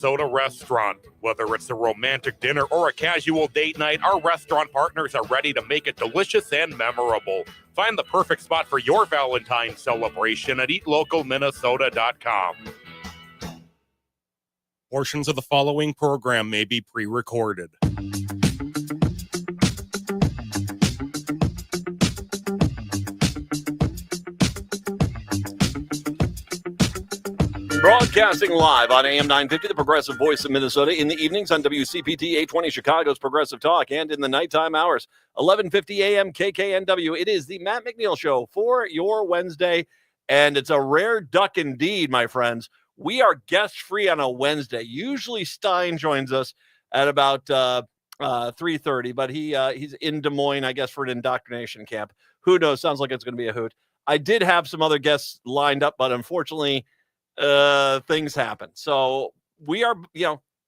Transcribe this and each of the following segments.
Soda restaurant. Whether it's a romantic dinner or a casual date night, our restaurant partners are ready to make it delicious and memorable. Find the perfect spot for your Valentine's celebration at eatlocalminnesota.com. Portions of the following program may be pre-recorded. Broadcasting live on AM 950, the Progressive Voice of Minnesota, in the evenings on WCPT 820 Chicago's Progressive Talk, and in the nighttime hours, 1150 AM KKNW. It is the Matt McNeil Show for your Wednesday, and it's a rare duck indeed, my friends. We are guest-free on a Wednesday. Usually Stein joins us at about 3:30, but he's in Des Moines, I guess, for an indoctrination camp. Who knows? Sounds like it's going to be a hoot. I did have some other guests lined up, but unfortunately, things happen. So we are,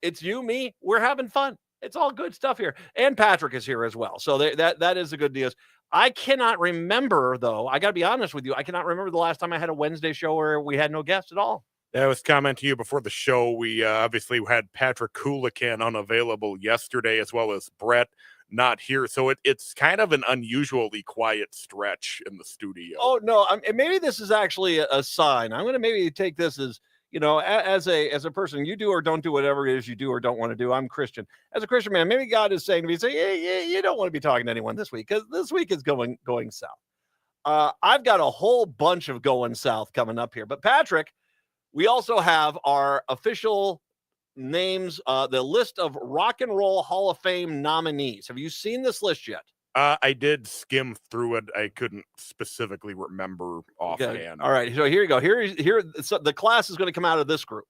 it's you, me, we're having fun. It's all good stuff here. And Patrick is here as well. So that is a good news. I cannot remember, though. I got to be honest with you. I cannot remember the last time I had a Wednesday show where we had no guests at all. I was commenting to you before the show. We obviously had Patrick Kulikan unavailable yesterday, as well as Brett not here. So it's kind of an unusually quiet stretch in the studio. Oh, no. Maybe this is actually a sign. I'm going to maybe take this as, as a person, you do or don't do whatever it is you do or don't want to do. I'm Christian. As a Christian man, maybe God is saying to me, yeah, you don't want to be talking to anyone this week, because this week is going south. I've got a whole bunch of going south coming up here. But Patrick, we also have our official names, the list of Rock and Roll Hall of Fame nominees. Have you seen this list yet? I did skim through it. I couldn't specifically remember offhand. Okay. All right. So here you go. So the class is going to come out of this group: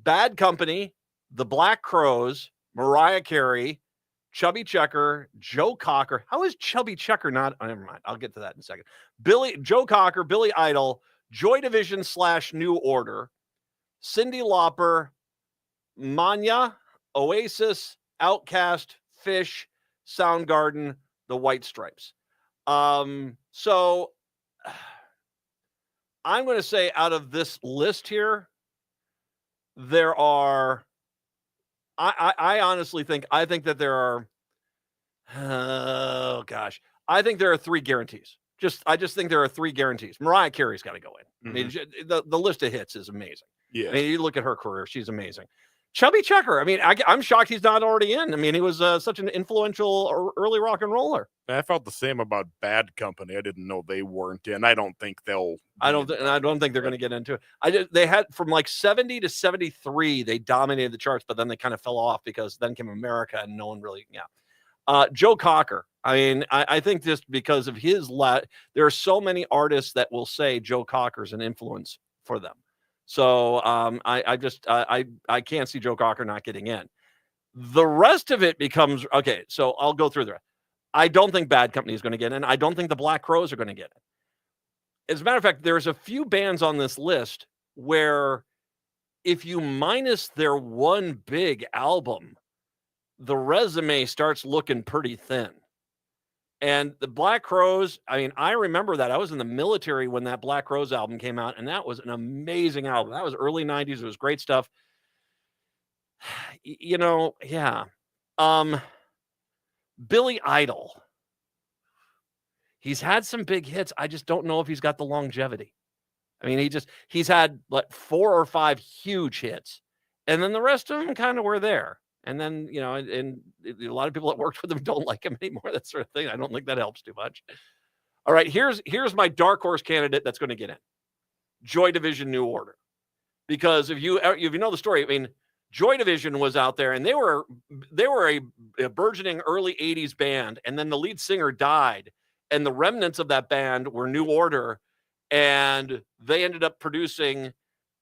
Bad Company, the Black Crowes, Mariah Carey, Chubby Checker, Joe Cocker. How is Chubby Checker not? Oh, never mind. I'll get to that in a second. Joe Cocker, Billy Idol, Joy Division / New Order, Cyndi Lauper, Manya, Oasis, Outkast, Fish, Soundgarden, the White Stripes. So I'm going to say out of this list here, there are, I honestly think that there are, I think there are 3 guarantees. I just think there are 3 guarantees. Mariah Carey's got to go in. Mm-hmm. I mean, the list of hits is amazing. Yeah. I mean, you look at her career, she's amazing. Chubby Checker, I mean, I'm shocked he's not already in. I mean, he was such an influential early rock and roller. I felt the same about Bad Company. I didn't know they weren't in. I don't think they'll. I don't think they're going to get into it. They had from like 70 to 73, they dominated the charts, but then they kind of fell off because then came America and no one really. Yeah. Joe Cocker. I mean, I think just because of his there are so many artists that will say Joe Cocker's an influence for them. So I can't see Joe Cocker not getting in. The rest of it becomes, okay, so I'll go through there. I don't think Bad Company is going to get in. I don't think the Black Crowes are going to get in. As a matter of fact, there's a few bands on this list where if you minus their one big album, the resume starts looking pretty thin. And the Black Crowes, I mean, I remember that. I was in the military when that Black Crowes album came out, and that was an amazing album. That was early 90s. It was great stuff. Yeah. Billy Idol. He's had some big hits. I just don't know if he's got the longevity. I mean, he's had like 4 or 5 huge hits, and then the rest of them kind of were there. And then, and a lot of people that worked with him don't like him anymore, that sort of thing. I don't think that helps too much. All right, here's my dark horse candidate that's going to get in. Joy Division, New Order. Because if you know the story, I mean, Joy Division was out there, and they were a burgeoning early 80s band, and then the lead singer died, and the remnants of that band were New Order, and they ended up producing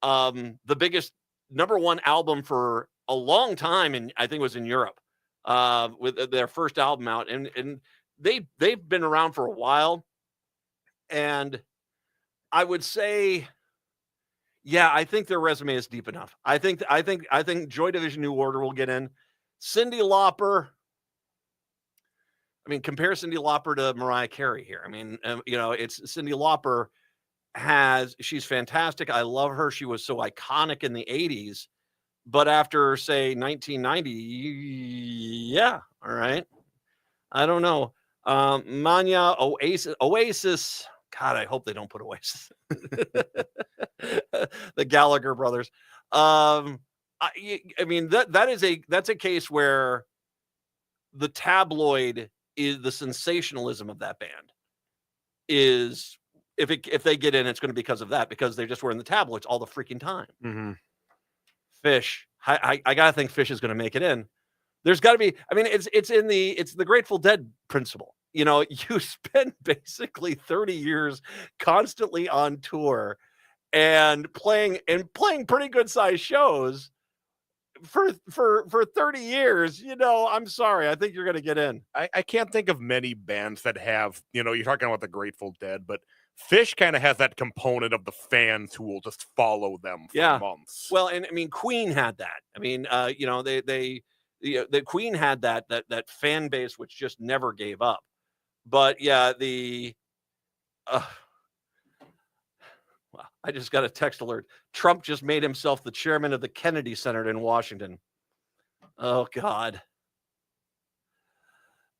the biggest #1 album for a long time, and I think it was in Europe, with their first album out, and they've been around for a while, and I would say, yeah, I think their resume is deep enough. I think Joy Division, New Order will get in. Cyndi Lauper. I mean, compare Cyndi Lauper to Mariah Carey here. I mean, it's Cyndi Lauper she's fantastic. I love her. She was so iconic in the 80s. But after, say, 1990, yeah, all right. I don't know. Mania, Oasis. God, I hope they don't put Oasis. The Gallagher brothers. I mean, that's a case where the tabloid is the sensationalism of that band is if they get in, it's going to be because of that, because they just were in the tabloids all the freaking time. Mm-hmm. Fish. I gotta think Fish is going to make it in. There's got to be. I mean, it's the Grateful Dead principle. You know, you spend basically 30 years constantly on tour and playing pretty good sized shows for 30 years. You know, I'm sorry. I think you're going to get in. I can't think of many bands that have, you know, you're talking about the Grateful Dead, but Fish kind of has that component of the fans who will just follow them for months. Well, and I mean, Queen had that. I mean, you know, the Queen had that fan base which just never gave up. But yeah, well, I just got a text alert. Trump just made himself the chairman of the Kennedy Center in Washington. Oh God.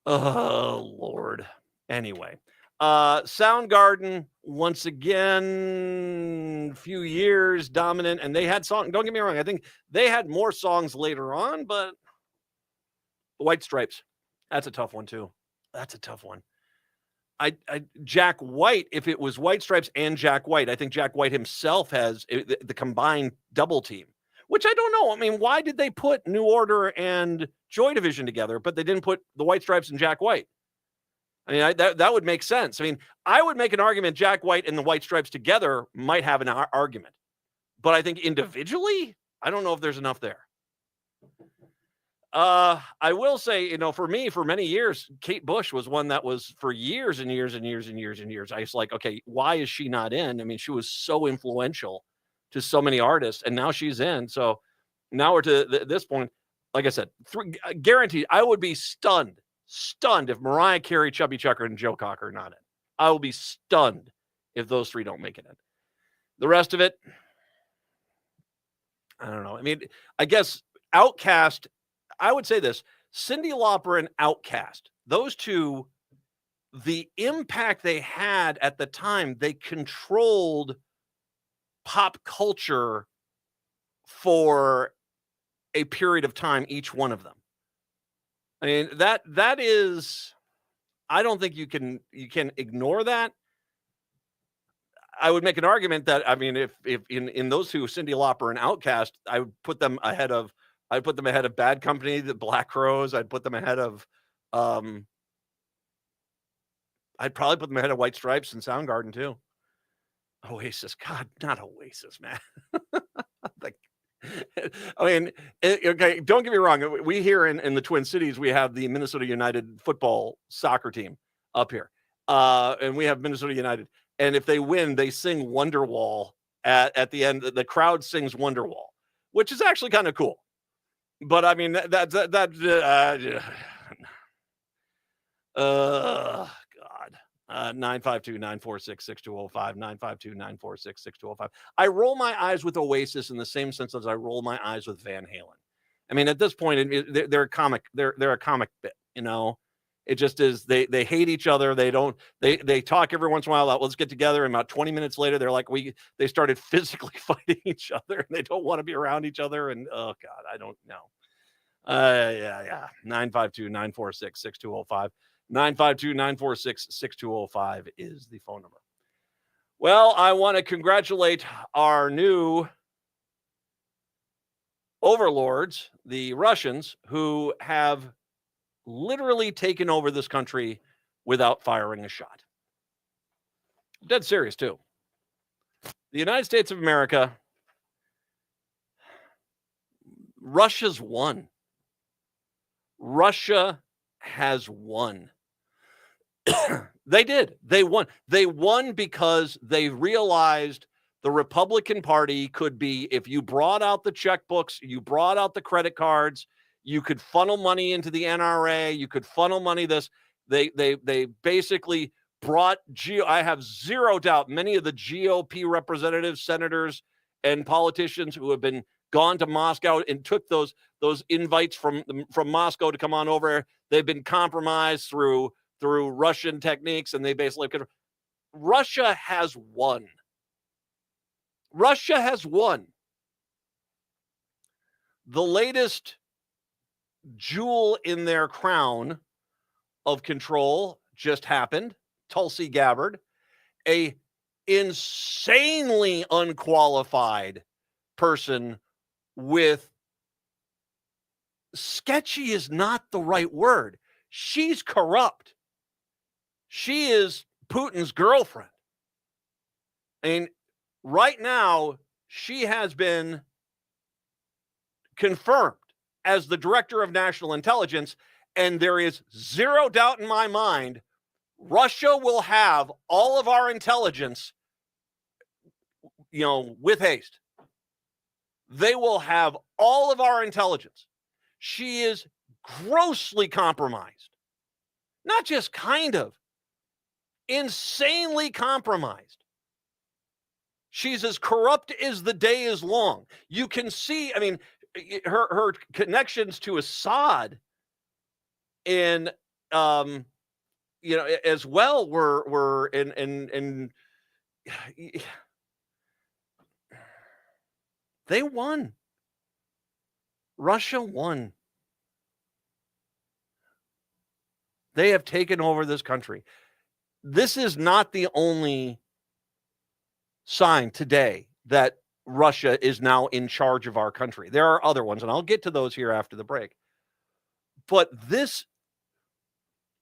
Oh Lord. Anyway, Soundgarden once again, few years dominant, and they had songs. Don't get me wrong, I think they had more songs later on, but White Stripes, that's a tough one too. That's a tough one. Jack White, if it was White Stripes and Jack White, I think Jack White himself has the combined double team, which I don't know. I mean, why did they put New Order and Joy Division together, but they didn't put the White Stripes and Jack White? I mean, that would make sense. I mean, I would make an argument Jack White and the White Stripes together might have an argument, but I think individually, I don't know if there's enough there. I will say, you know, for me, for many years, Kate Bush was one that was for years and years and years and years and years. I was like, okay, why is she not in? I mean, she was so influential to so many artists, and now she's in. So now we're to this point. Like I said, guaranteed, I would be stunned if Mariah Carey, Chubby Checker, and Joe Cocker are not in. I will be stunned if those three don't make it in. The rest of it, I don't know. I mean, I guess Outkast. I would say this, Cyndi Lauper and Outkast, those two, the impact they had at the time, they controlled pop culture for a period of time, each one of them. I mean, that is, I don't think you can ignore that. I would make an argument that, I mean, if in those two, Cyndi Lauper and Outkast, I would put them ahead of Bad Company, the Black Crowes. I'd put them ahead of, I'd probably put them ahead of White Stripes and Soundgarden too. Oasis, God, not Oasis, man. I mean, okay, don't get me wrong. We here in the Twin Cities, we have the Minnesota United football soccer team up here. And we have Minnesota United. And if they win, they sing Wonderwall at the end. The crowd sings Wonderwall, which is actually kind of cool. But I mean, God. 952-946-6205, 952-946-6205. I roll my eyes with Oasis in the same sense as I roll my eyes with Van Halen. I mean, at this point, they're a comic. They're a comic bit, you know. It just is. They hate each other. They talk every once in a while. Let's get together. And about 20 minutes later, they're like, they started physically fighting each other, and they don't want to be around each other. And oh God, I don't know. 952-946-6205. 952-946-6205 is the phone number. Well, I want to congratulate our new overlords, the Russians, who have literally taken over this country without firing a shot. Dead serious, too. The United States of America, Russia's won. Russia has won. They did. They won. They won because they realized the Republican Party could be, if you brought out the checkbooks, you brought out the credit cards, you could funnel money into the NRA, you could funnel money this. They basically brought I have zero doubt many of the GOP representatives, senators, and politicians who have been gone to Moscow and took those invites from Moscow to come on over. They've been compromised through Russian techniques, and they basically Russia has won. Russia has won. The latest jewel in their crown of control just happened. Tulsi Gabbard, a insanely unqualified person with sketchy is not the right word. She's corrupt. She is Putin's girlfriend. And right now, she has been confirmed as the director of national intelligence, and there is zero doubt in my mind Russia will have all of our intelligence, with haste. They will have all of our intelligence. She is grossly compromised. Not just kind of, insanely compromised. She's as corrupt as the day is long. You can see, her connections to Assad and as well were in they won. Russia won. They have taken over this country. This is not the only sign today that Russia is now in charge of our country. There are other ones, and I'll get to those here after the break. But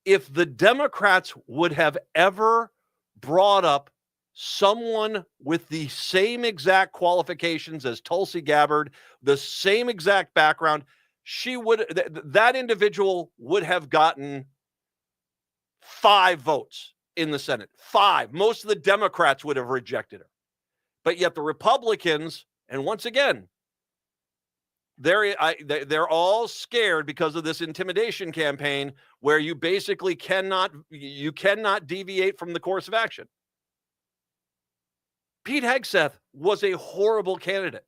if the Democrats would have ever brought up someone with the same exact qualifications as Tulsi Gabbard, the same exact background, that individual would have gotten 5 votes in the Senate. 5. Most of the Democrats would have rejected her. But yet the Republicans, and once again, they're all scared because of this intimidation campaign where you basically cannot deviate from the course of action. Pete Hegseth was a horrible candidate.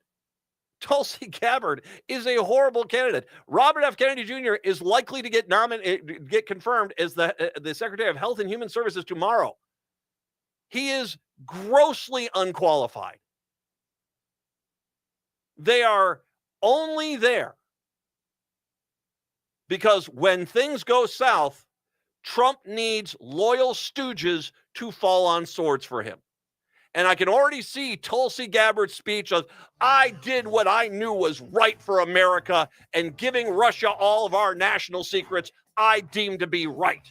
Tulsi Gabbard is a horrible candidate. Robert F. Kennedy Jr. is likely to get confirmed as the Secretary of Health and Human Services tomorrow. He is grossly unqualified. They are only there because when things go south, Trump needs loyal stooges to fall on swords for him. And I can already see Tulsi Gabbard's speech of, I did what I knew was right for America, and giving Russia all of our national secrets I deem to be right.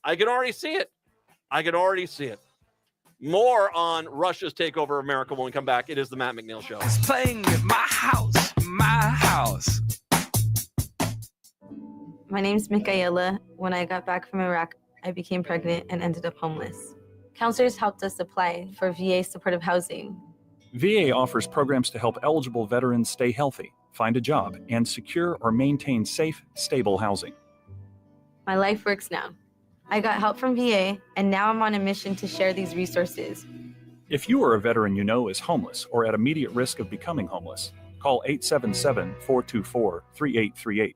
I can already see it. More on Russia's takeover of America when we come back. It is the Matt McNeil Show. It's playing at my house. My name's McNeil. When I got back from Iraq, I became pregnant and ended up homeless. Counselors helped us apply for VA supportive housing. VA offers programs to help eligible veterans stay healthy, find a job, and secure or maintain safe, stable housing. My life works now. I got help from VA, and now I'm on a mission to share these resources. If you or a veteran you know is homeless or at immediate risk of becoming homeless, call 877-424-3838.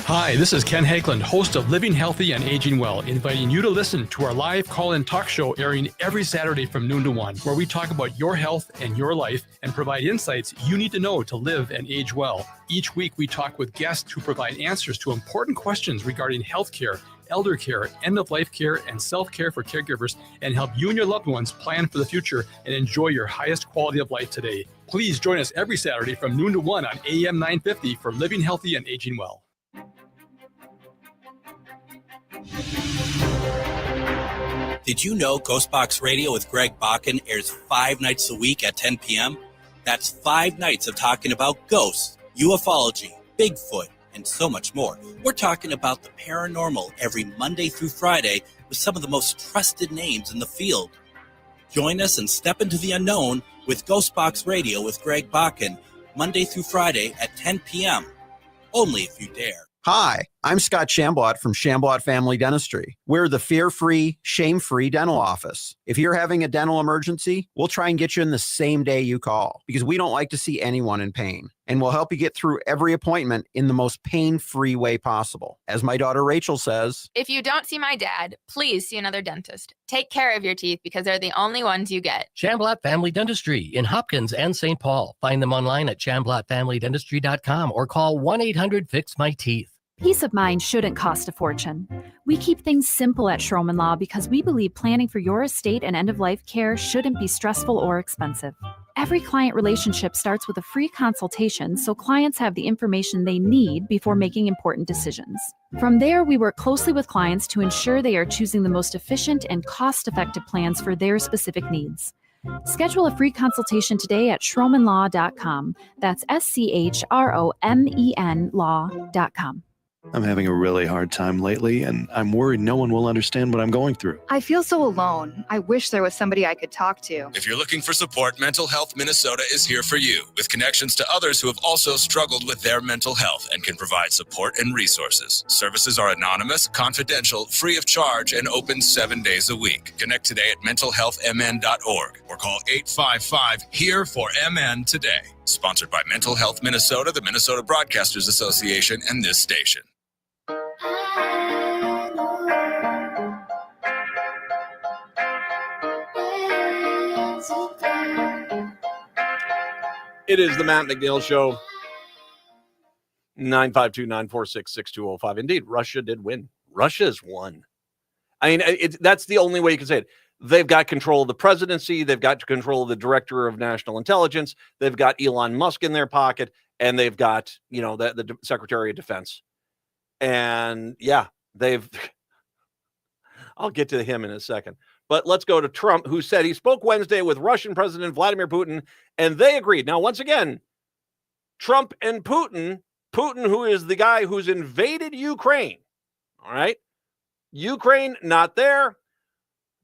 Hi, this is Ken Hageland, host of Living Healthy and Aging Well, inviting you to listen to our live call-in talk show airing every Saturday from noon to 1, where we talk about your health and your life and provide insights you need to know to live and age well. Each week, we talk with guests who provide answers to important questions regarding healthcare, elder care, end-of-life care, and self-care for caregivers, and help you and your loved ones plan for the future and enjoy your highest quality of life today. Please join us every Saturday from noon to 1 on AM 950 for Living Healthy and Aging Well. Did you know Ghostbox Radio with Greg Bakken airs 5 nights a week at 10 p.m.? That's 5 nights of talking about ghosts, ufology, Bigfoot, and so much more. We're talking about the paranormal every Monday through Friday with some of the most trusted names in the field. Join us and step into the unknown with Ghostbox Radio with Greg Bakken, Monday through Friday at 10 p.m. Only if you dare. Hi, I'm Scott Shambot from Shambot Family Dentistry. We're the fear-free, shame-free dental office. If you're having a dental emergency, we'll try and get you in the same day you call because we don't like to see anyone in pain. And we'll help you get through every appointment in the most pain-free way possible. As my daughter Rachel says, if you don't see my dad, please see another dentist. Take care of your teeth because they're the only ones you get. Shamblat Family Dentistry in Hopkins and St. Paul. Find them online at shamblatfamilydentistry.com or call 1-800-FIX-MY-TEETH. Peace of mind shouldn't cost a fortune. We keep things simple at Schroman Law because we believe planning for your estate and end-of-life care shouldn't be stressful or expensive. Every client relationship starts with a free consultation so clients have the information they need before making important decisions. From there, we work closely with clients to ensure they are choosing the most efficient and cost-effective plans for their specific needs. Schedule a free consultation today at schromanlaw.com. That's SCHROMEN law.com. I'm having a really hard time lately, and I'm worried no one will understand what I'm going through. I feel so alone. I wish there was somebody I could talk to. If you're looking for support, Mental Health Minnesota is here for you, with connections to others who have also struggled with their mental health and can provide support and resources. Services are anonymous, confidential, free of charge, and open 7 days a week. Connect today at mentalhealthmn.org or call 855-HERE-FOR-MN today. Sponsored by Mental Health Minnesota, the Minnesota Broadcasters Association, and this station. It is the Matt McNeil Show. 952-946-6205. Indeed, Russia did win. Russia's won. I mean, that's the only way you can say it. They've got control of the presidency. They've got control of the director of national intelligence. They've got Elon Musk in their pocket, and they've got, the Secretary of Defense. And yeah, I'll get to him in a second. But let's go to Trump, who said he spoke Wednesday with Russian President Vladimir Putin, and they agreed. Now, once again, Trump and Putin, who is the guy who's invaded Ukraine, all right? Ukraine, not there.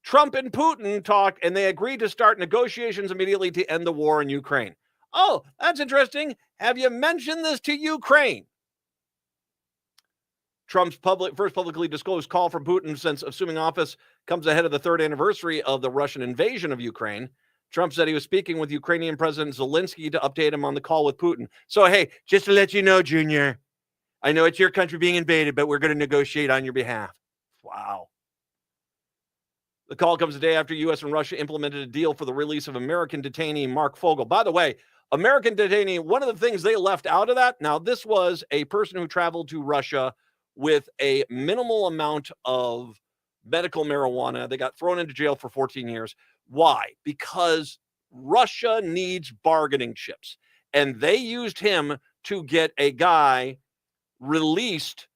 Trump and Putin talk, and they agreed to start negotiations immediately to end the war in Ukraine. Oh, that's interesting. Have you mentioned this to Ukraine? Trump's first publicly disclosed call from Putin since assuming office comes ahead of the third anniversary of the Russian invasion of Ukraine. Trump said he was speaking with Ukrainian President Zelensky to update him on the call with Putin. So, hey, just to let you know, Junior, I know it's your country being invaded, but we're going to negotiate on your behalf. Wow. The call comes a day after U.S. and Russia implemented a deal for the release of American detainee Mark Fogel. By the way, American detainee, one of the things they left out of that, now this was a person who traveled to Russia with a minimal amount of medical marijuana. They got thrown into jail for 14 years. Why? Because Russia needs bargaining chips. And they used him to get a guy released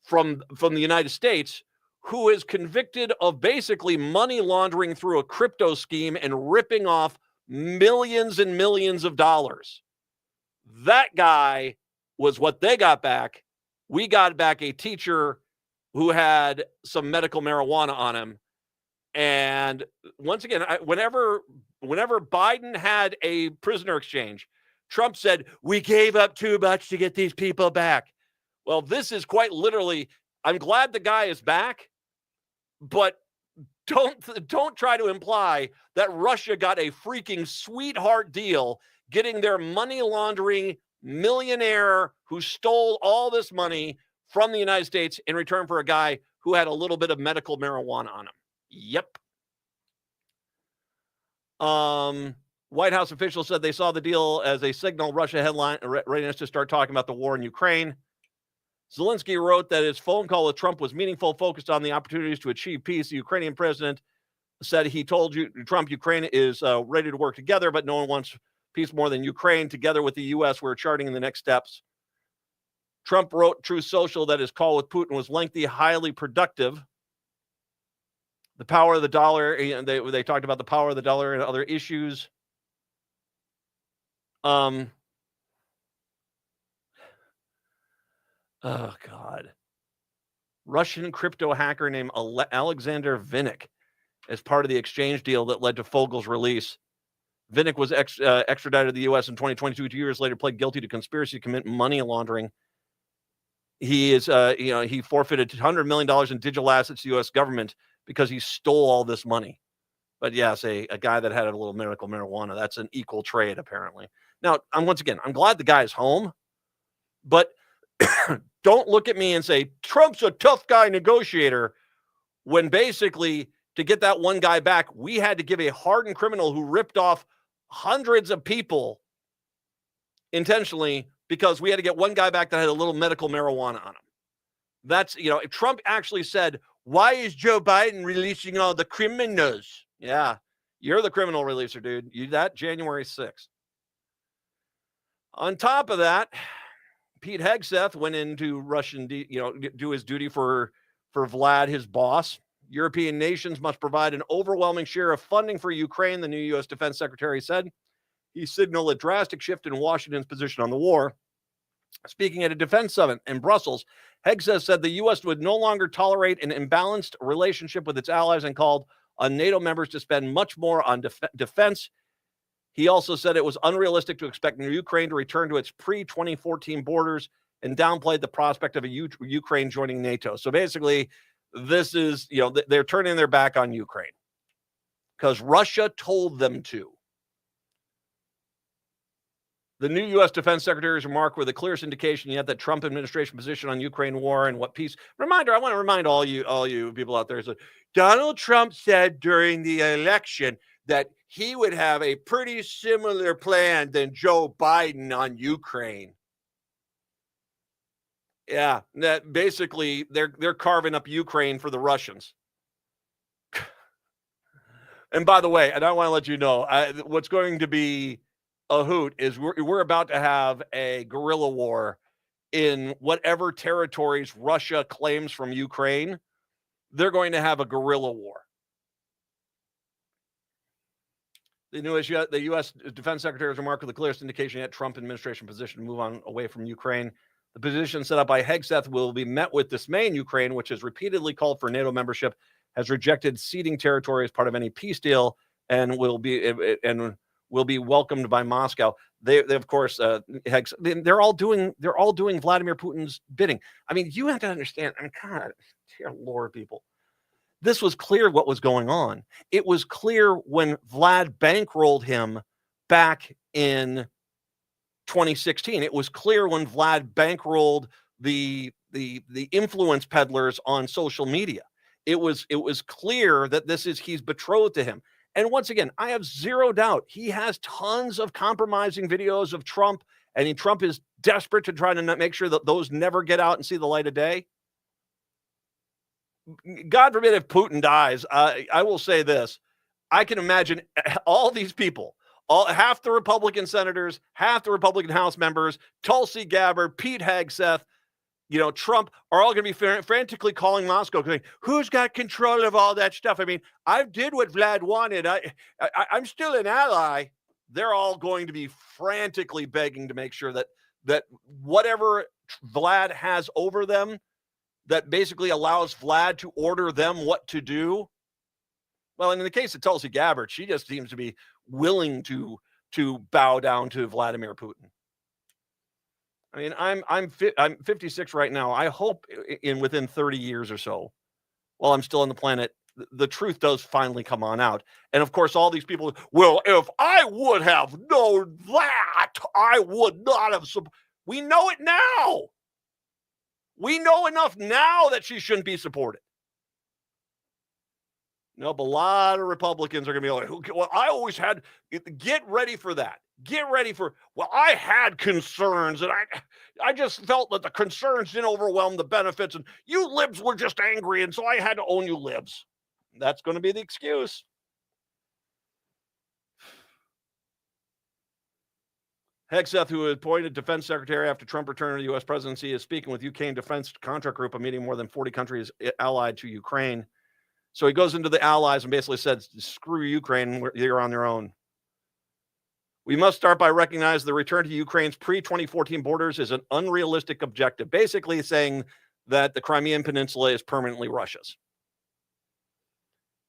from the United States who is convicted of basically money laundering through a crypto scheme and ripping off millions and millions of dollars. That guy was what they got back. We got back a teacher who had some medical marijuana on him. And once again, whenever Biden had a prisoner exchange, Trump said, we gave up too much to get these people back. Well, this is quite literally, I'm glad the guy is back, but don't try to imply that Russia got a freaking sweetheart deal getting their money laundering millionaire who stole all this money from the United States in return for a guy who had a little bit of medical marijuana on him. Yep. White House officials said they saw the deal as a signal Russia headline readiness to start talking about the war in Ukraine. Zelensky wrote that his phone call with Trump was meaningful, focused on the opportunities to achieve peace. The Ukrainian president said he told Trump Ukraine is ready to work together, but no one wants peace more than Ukraine. Together with the U.S., we're charting the next steps. Trump wrote Truth Social that his call with Putin was lengthy, highly productive. The power of the dollar, and they talked about the power of the dollar and other issues. Oh, God. Russian crypto hacker named Alexander Vinnik as part of the exchange deal that led to Fogel's release. Vinnik was extradited to the U.S. in 2022. 2 years later, pled guilty to conspiracy to commit money laundering. he is, he forfeited $100 million in digital assets to the U.S. government because he stole all this money. But yes, a guy that had a little medical marijuana, that's an equal trade, apparently. Now, once again, I'm glad the guy's home, but don't look at me and say, Trump's a tough guy negotiator, when basically to get that one guy back, we had to give a hardened criminal who ripped off hundreds of people intentionally because we had to get one guy back that had a little medical marijuana on him. That's, if Trump actually said, why is Joe Biden releasing all the criminals? Yeah, you're the criminal releaser, dude. You that January 6th. On top of that, Pete Hegseth went into Russian, do his duty for Vlad, his boss. European nations must provide an overwhelming share of funding for Ukraine, the new U.S. Defense Secretary said. He signaled a drastic shift in Washington's position on the war. Speaking at a defense summit in Brussels, Hegseth said the U.S. would no longer tolerate an imbalanced relationship with its allies and called on NATO members to spend much more on defense. He also said it was unrealistic to expect Ukraine to return to its pre-2014 borders and downplayed the prospect of Ukraine joining NATO. So basically, this is, they're turning their back on Ukraine because Russia told them to. The new U.S. Defense Secretary's remark were the clearest indication yet that Trump administration position on Ukraine war and what peace. Reminder, I want to remind all you people out there, is that Donald Trump said during the election that he would have a pretty similar plan than Joe Biden on Ukraine. Yeah, that basically they're carving up Ukraine for the Russians. And by the way, and I want to let you know, what's going to be a hoot is we're about to have a guerrilla war in whatever territories Russia claims from Ukraine. They're going to have a guerrilla war. The U.S. Defense Secretary's remark was the clearest indication yet Trump administration position to move on away from Ukraine. The position set up by Hegseth will be met with dismay in Ukraine, which has repeatedly called for NATO membership, has rejected ceding territory as part of any peace deal, and will be welcomed by Moscow. They of course, they're all doing Vladimir Putin's bidding. I mean, you have to understand. I mean, God, dear Lord, people. This was clear what was going on. It was clear when Vlad bankrolled him back in 2016. It was clear when Vlad bankrolled the influence peddlers on social media. It was clear that he's betrothed to him. And once again, I have zero doubt he has tons of compromising videos of Trump, and Trump is desperate to try to make sure that those never get out and see the light of day. God forbid if Putin dies, I will say this. I can imagine all these people, half the Republican senators, half the Republican House members, Tulsi Gabbard, Pete Hegseth, Trump, are all going to be frantically calling Moscow, going, who's got control of all that stuff? I mean, I did what Vlad wanted. I'm still an ally. They're all going to be frantically begging to make sure that whatever Vlad has over them, that basically allows Vlad to order them what to do. Well, in the case of Tulsi Gabbard, she just seems to be willing to bow down to Vladimir Putin. I mean, I'm 56 right now. I hope within 30 years or so, while I'm still on the planet, the truth does finally come on out. And of course, all these people, well, if I would have known that, I would not have. We know it now. We know enough now that she shouldn't be supported. Nope, a lot of Republicans are going to be like, well, I always had, get ready for that. Get ready for, well, I had concerns, and I just felt that the concerns didn't overwhelm the benefits, and you libs were just angry, and so I had to own you libs. That's going to be the excuse. Hegseth, who was appointed defense secretary after Trump returned to the U.S. presidency, is speaking with UK Defense Contract Group, a meeting more than 40 countries allied to Ukraine. So he goes into the allies and basically said, screw Ukraine, you're on their own. We must start by recognizing the return to Ukraine's pre-2014 borders is an unrealistic objective, basically saying that the Crimean Peninsula is permanently Russia's.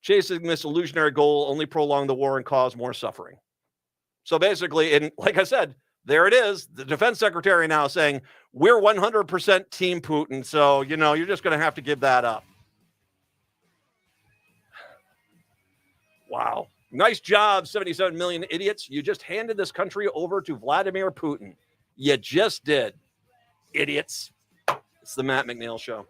Chasing this illusionary goal only prolonged the war and caused more suffering. So basically, and like I said, There it is. The defense secretary now saying, we're 100% team Putin. So, you're just going to have to give that up. Wow. Nice job, 77 million idiots. You just handed this country over to Vladimir Putin. You just did. Idiots. It's the Matt McNeil Show.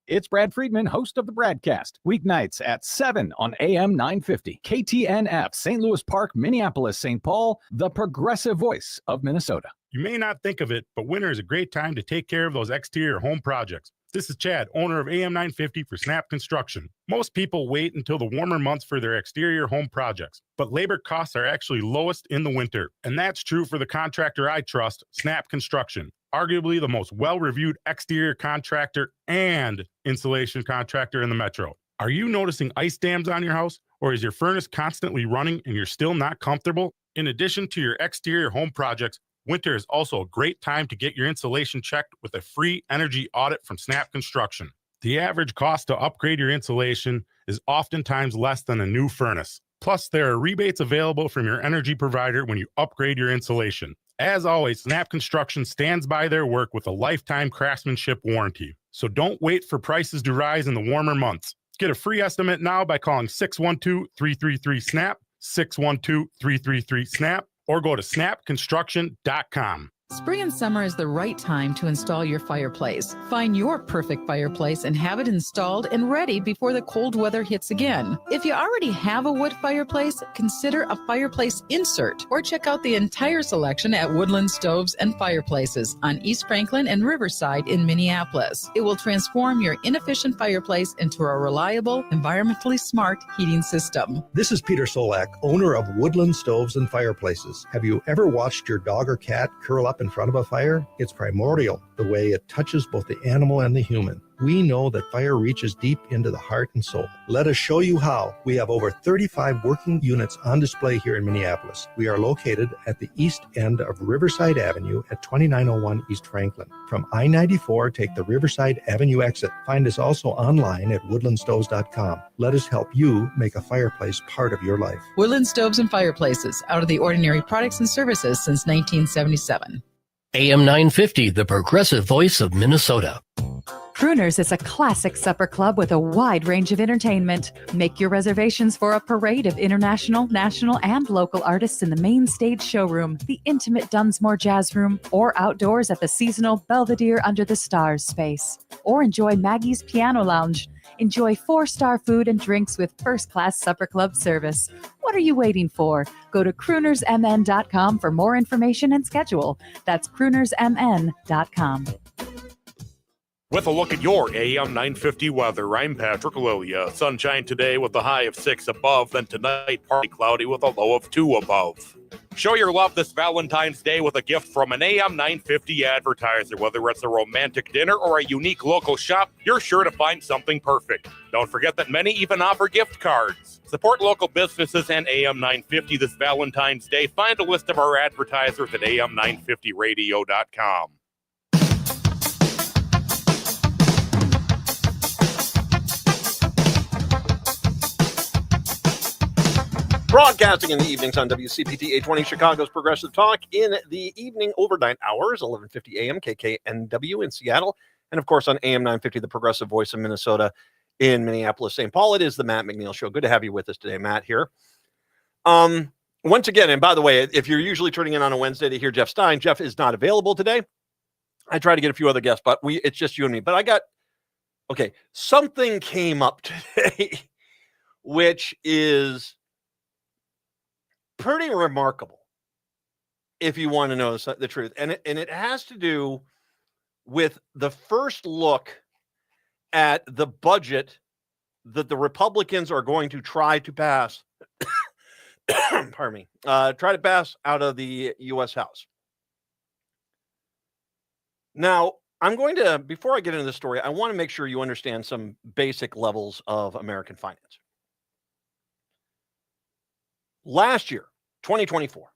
It's Brad Friedman, host of the Bradcast, weeknights at 7 on AM 950. KTNF, St. Louis Park, Minneapolis, St. Paul, the progressive voice of Minnesota. You may not think of it, but winter is a great time to take care of those exterior home projects. This is Chad, owner of AM 950 for Snap Construction. Most people wait until the warmer months for their exterior home projects, but labor costs are actually lowest in the winter. And that's true for the contractor I trust, Snap Construction. Arguably the most well-reviewed exterior contractor and insulation contractor in the metro. Are you noticing ice dams on your house? Or is your furnace constantly running and you're still not comfortable? In addition to your exterior home projects, winter is also a great time to get your insulation checked with a free energy audit from Snap Construction. The average cost to upgrade your insulation is oftentimes less than a new furnace. Plus, there are rebates available from your energy provider when you upgrade your insulation. As always, Snap Construction stands by their work with a lifetime craftsmanship warranty. So don't wait for prices to rise in the warmer months. Get a free estimate now by calling 612-333-SNAP, 612-333-SNAP, or go to snapconstruction.com. Spring and summer is the right time to install your fireplace. Find your perfect fireplace and have it installed and ready before the cold weather hits again. If you already have a wood fireplace, consider a fireplace insert or check out the entire selection at Woodland Stoves and Fireplaces on East Franklin and Riverside in Minneapolis. It will transform your inefficient fireplace into a reliable, environmentally smart heating system. This is Peter Solak, owner of Woodland Stoves and Fireplaces. Have you ever watched your dog or cat curl up in front of a fire? It's primordial, the way it touches both the animal and the human. We know that fire reaches deep into the heart and soul. Let us show you how. We have over 35 working units on display here in Minneapolis. We are located at the east end of Riverside Avenue at 2901 East Franklin. From I-94, take the Riverside Avenue exit. Find us also online at woodlandstoves.com. Let us help you make a fireplace part of your life. Woodland Stoves and Fireplaces, out of the ordinary products and services since 1977. AM 950, the progressive voice of Minnesota. Crooners is a classic supper club with a wide range of entertainment. Make your reservations for a parade of international, national, and local artists in the main stage showroom, the intimate Dunsmore Jazz Room, or outdoors at the seasonal Belvedere Under the Stars space. Or enjoy Maggie's Piano Lounge. Enjoy 4-star food and drinks with first-class supper club service. What are you waiting for? Go to croonersmn.com for more information and schedule. That's croonersmn.com. With a look at your AM 950 weather, I'm Patrick Lilia. Sunshine today with a high of 6 above, then tonight partly cloudy with a low of 2 above. Show your love this Valentine's Day with a gift from an AM 950 advertiser. Whether it's a romantic dinner or a unique local shop, you're sure to find something perfect. Don't forget that many even offer gift cards. Support local businesses and AM 950 this Valentine's Day. Find a list of our advertisers at am950radio.com. Broadcasting in the evenings on WCPT 820 Chicago's Progressive Talk in the evening overnight hours, 11:50 a.m. KKNW in Seattle, and of course on AM 950, the Progressive Voice of Minnesota in Minneapolis, St. Paul. It is the Matt McNeil Show. Good to have you with us today, Matt, here. Once again, and by the way, if you're usually tuning in on a Wednesday to hear Jeff Stein, Jeff is not available today. I tried to get a few other guests, but it's just you and me. But something came up today, which is pretty remarkable if you want to know the truth. And it has to do with the first look at the budget that the Republicans are going to try to pass. Pardon me. Try to pass out of the U.S. House. Now, I'm going to, before I get into the story, I want to make sure you understand some basic levels of American finance. Last year, 2024,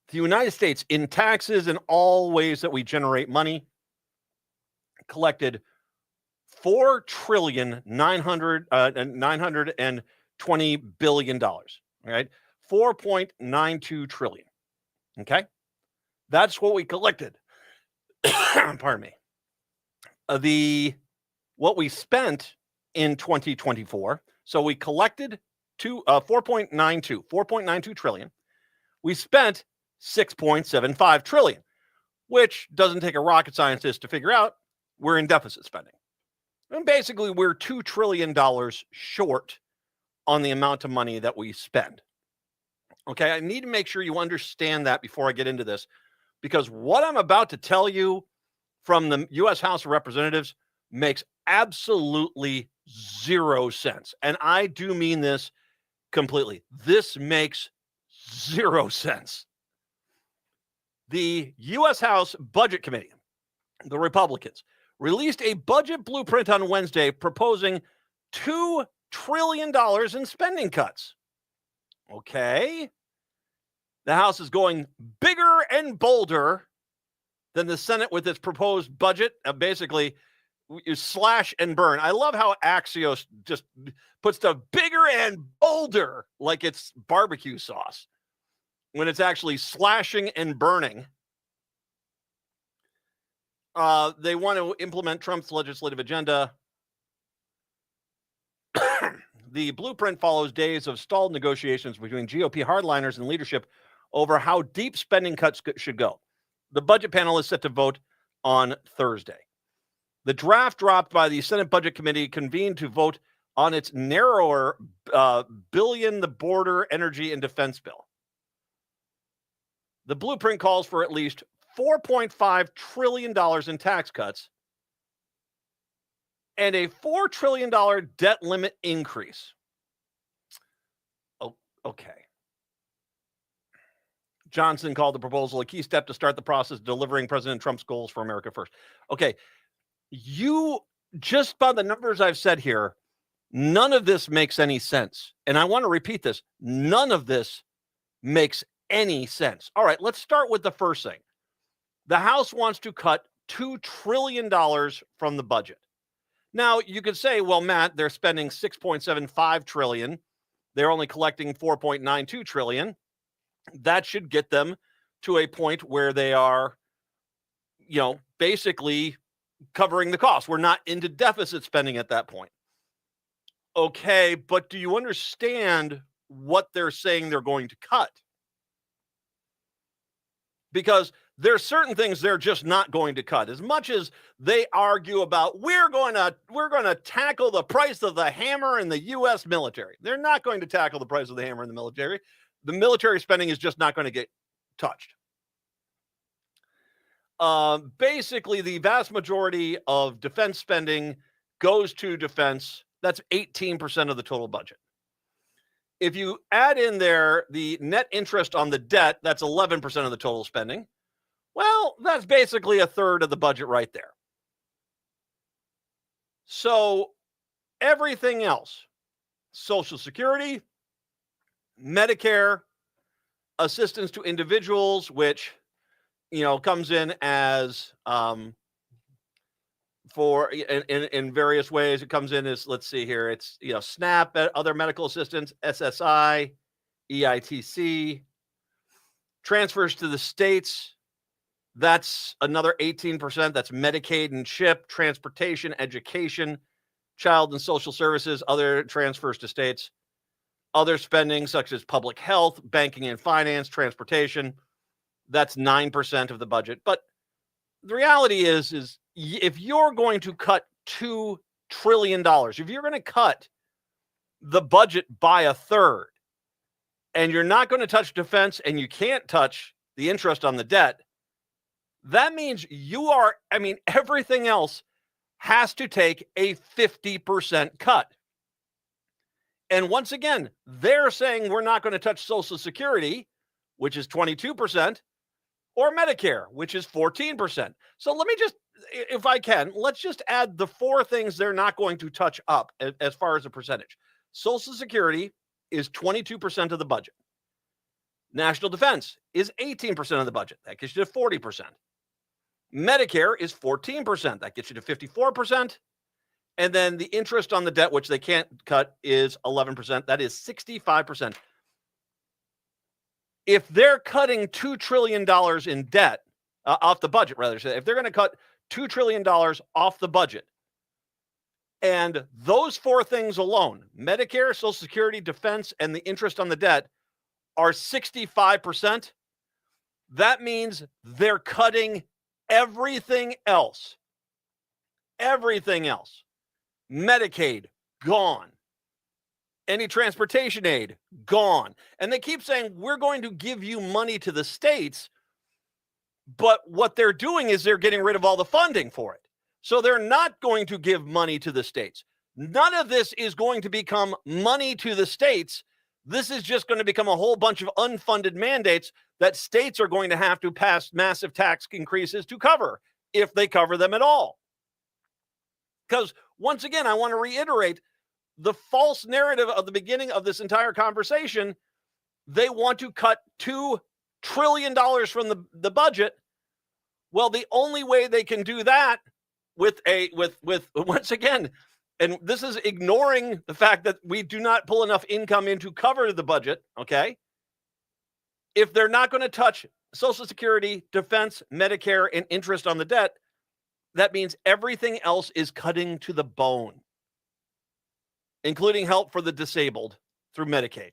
the United States, in taxes and all ways that we generate money, collected $4,922 $20 billion, right? 4.92 trillion. Okay. That's what we collected. Pardon me. What we spent in 2024. So we collected 4.92 trillion. We spent 6.75 trillion, which doesn't take a rocket scientist to figure out we're in deficit spending. And basically, we're $2 trillion short on the amount of money that we spend. Okay, I need to make sure you understand that before I get into this, because what I'm about to tell you from the U.S. House of Representatives makes absolutely zero sense. And I do mean this completely. This makes zero sense. The U.S. House Budget Committee, the Republicans, released a budget blueprint on Wednesday proposing $2 trillion in spending cuts. Okay. The House is going bigger and bolder than the Senate with its proposed budget. Basically, you slash and burn. I love how Axios just puts the bigger and bolder like it's barbecue sauce when it's actually slashing and burning. They want to implement Trump's legislative agenda. The blueprint follows days of stalled negotiations between GOP hardliners and leadership over how deep spending cuts should go. The budget panel is set to vote on Thursday. The draft dropped by the Senate Budget Committee convened to vote on its narrower billion, the border, energy, and defense bill. The blueprint calls for at least $4.5 trillion in tax cuts and a $4 trillion debt limit increase. Oh, okay. Johnson called the proposal a key step to start the process of delivering President Trump's goals for America First. Okay, you just by the numbers I've said here, none of this makes any sense. And I want to repeat this. None of this makes any sense. All right, let's start with the first thing. The House wants to cut $2 trillion from the budget. Now, you could say, well, Matt, they're spending $6.75 trillion. They're only collecting $4.92 trillion. That should get them to a point where they are, basically covering the cost. We're not into deficit spending at that point. Okay, but do you understand what they're saying they're going to cut? Because there's certain things they're just not going to cut. As much as they argue about we're going to tackle the price of the hammer in the U.S. military. They're not going to tackle the price of the hammer in the military. The military spending is just not going to get touched. Basically, the vast majority of defense spending goes to defense. That's 18% of the total budget. If you add in there the net interest on the debt, that's 11% of the total spending. Well, that's basically a third of the budget right there. So everything else, Social Security, Medicare, assistance to individuals, which, comes in as in various ways. It comes in as, let's see here. It's, SNAP, other medical assistance, SSI, EITC, transfers to the states. That's another 18%. That's Medicaid and CHIP, transportation, education, child and social services, other transfers to states. Other spending such as public health, banking and finance, transportation, that's 9% of the budget. But the reality is if you're going to cut $2 trillion, if you're going to cut the budget by a third, and you're not going to touch defense and you can't touch the interest on the debt, that means everything else has to take a 50% cut. And once again, they're saying we're not going to touch Social Security, which is 22%, or Medicare, which is 14%. So let me just, if I can, let's just add the four things they're not going to touch up as far as a percentage. Social Security is 22% of the budget. National defense is 18% of the budget. That gets you to 40%. Medicare is 14%. That gets you to 54%. And then the interest on the debt, which they can't cut, is 11%. That is 65%. If they're cutting $2 trillion in debt, off the budget, rather, if they're going to cut $2 trillion off the budget, and those four things alone, Medicare, Social Security, defense, and the interest on the debt, are 65%, that means they're cutting everything else. Everything else. Medicaid, gone. Any transportation aid, gone. And they keep saying, we're going to give you money to the states, but what they're doing is they're getting rid of all the funding for it. So they're not going to give money to the states. None of this is going to become money to the states. This is just going to become a whole bunch of unfunded mandates that states are going to have to pass massive tax increases to cover, if they cover them at all. Because once again, I want to reiterate the false narrative of the beginning of this entire conversation. They want to cut $2 trillion from the budget. Well, the only way they can do that with once again, and this is ignoring the fact that we do not pull enough income in to cover the budget, okay? If they're not going to touch Social Security, defense, Medicare, and interest on the debt, that means everything else is cutting to the bone, including help for the disabled through Medicaid.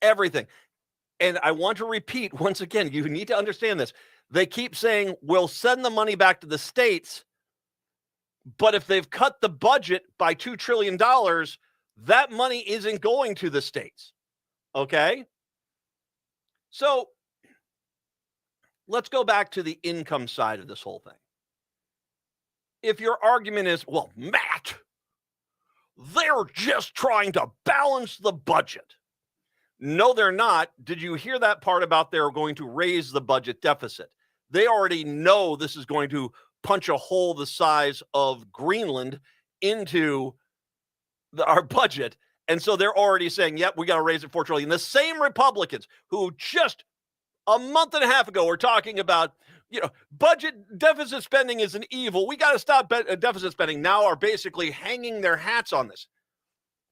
Everything. And I want to repeat once again, you need to understand this. They keep saying, we'll send the money back to the states, but if they've cut the budget by $2 trillion, that money isn't going to the states. Okay? So let's go back to the income side of this whole thing. If your argument is, well, Matt, they're just trying to balance the budget. No, they're not. Did you hear that part about they're going to raise the budget deficit? They already know this is going to punch a hole the size of Greenland into our budget. And so they're already saying, yep, we got to raise it $4 trillion. The same Republicans who just a month and a half ago were talking about, budget deficit spending is an evil. We got to stop deficit spending. Now are basically hanging their hats on this.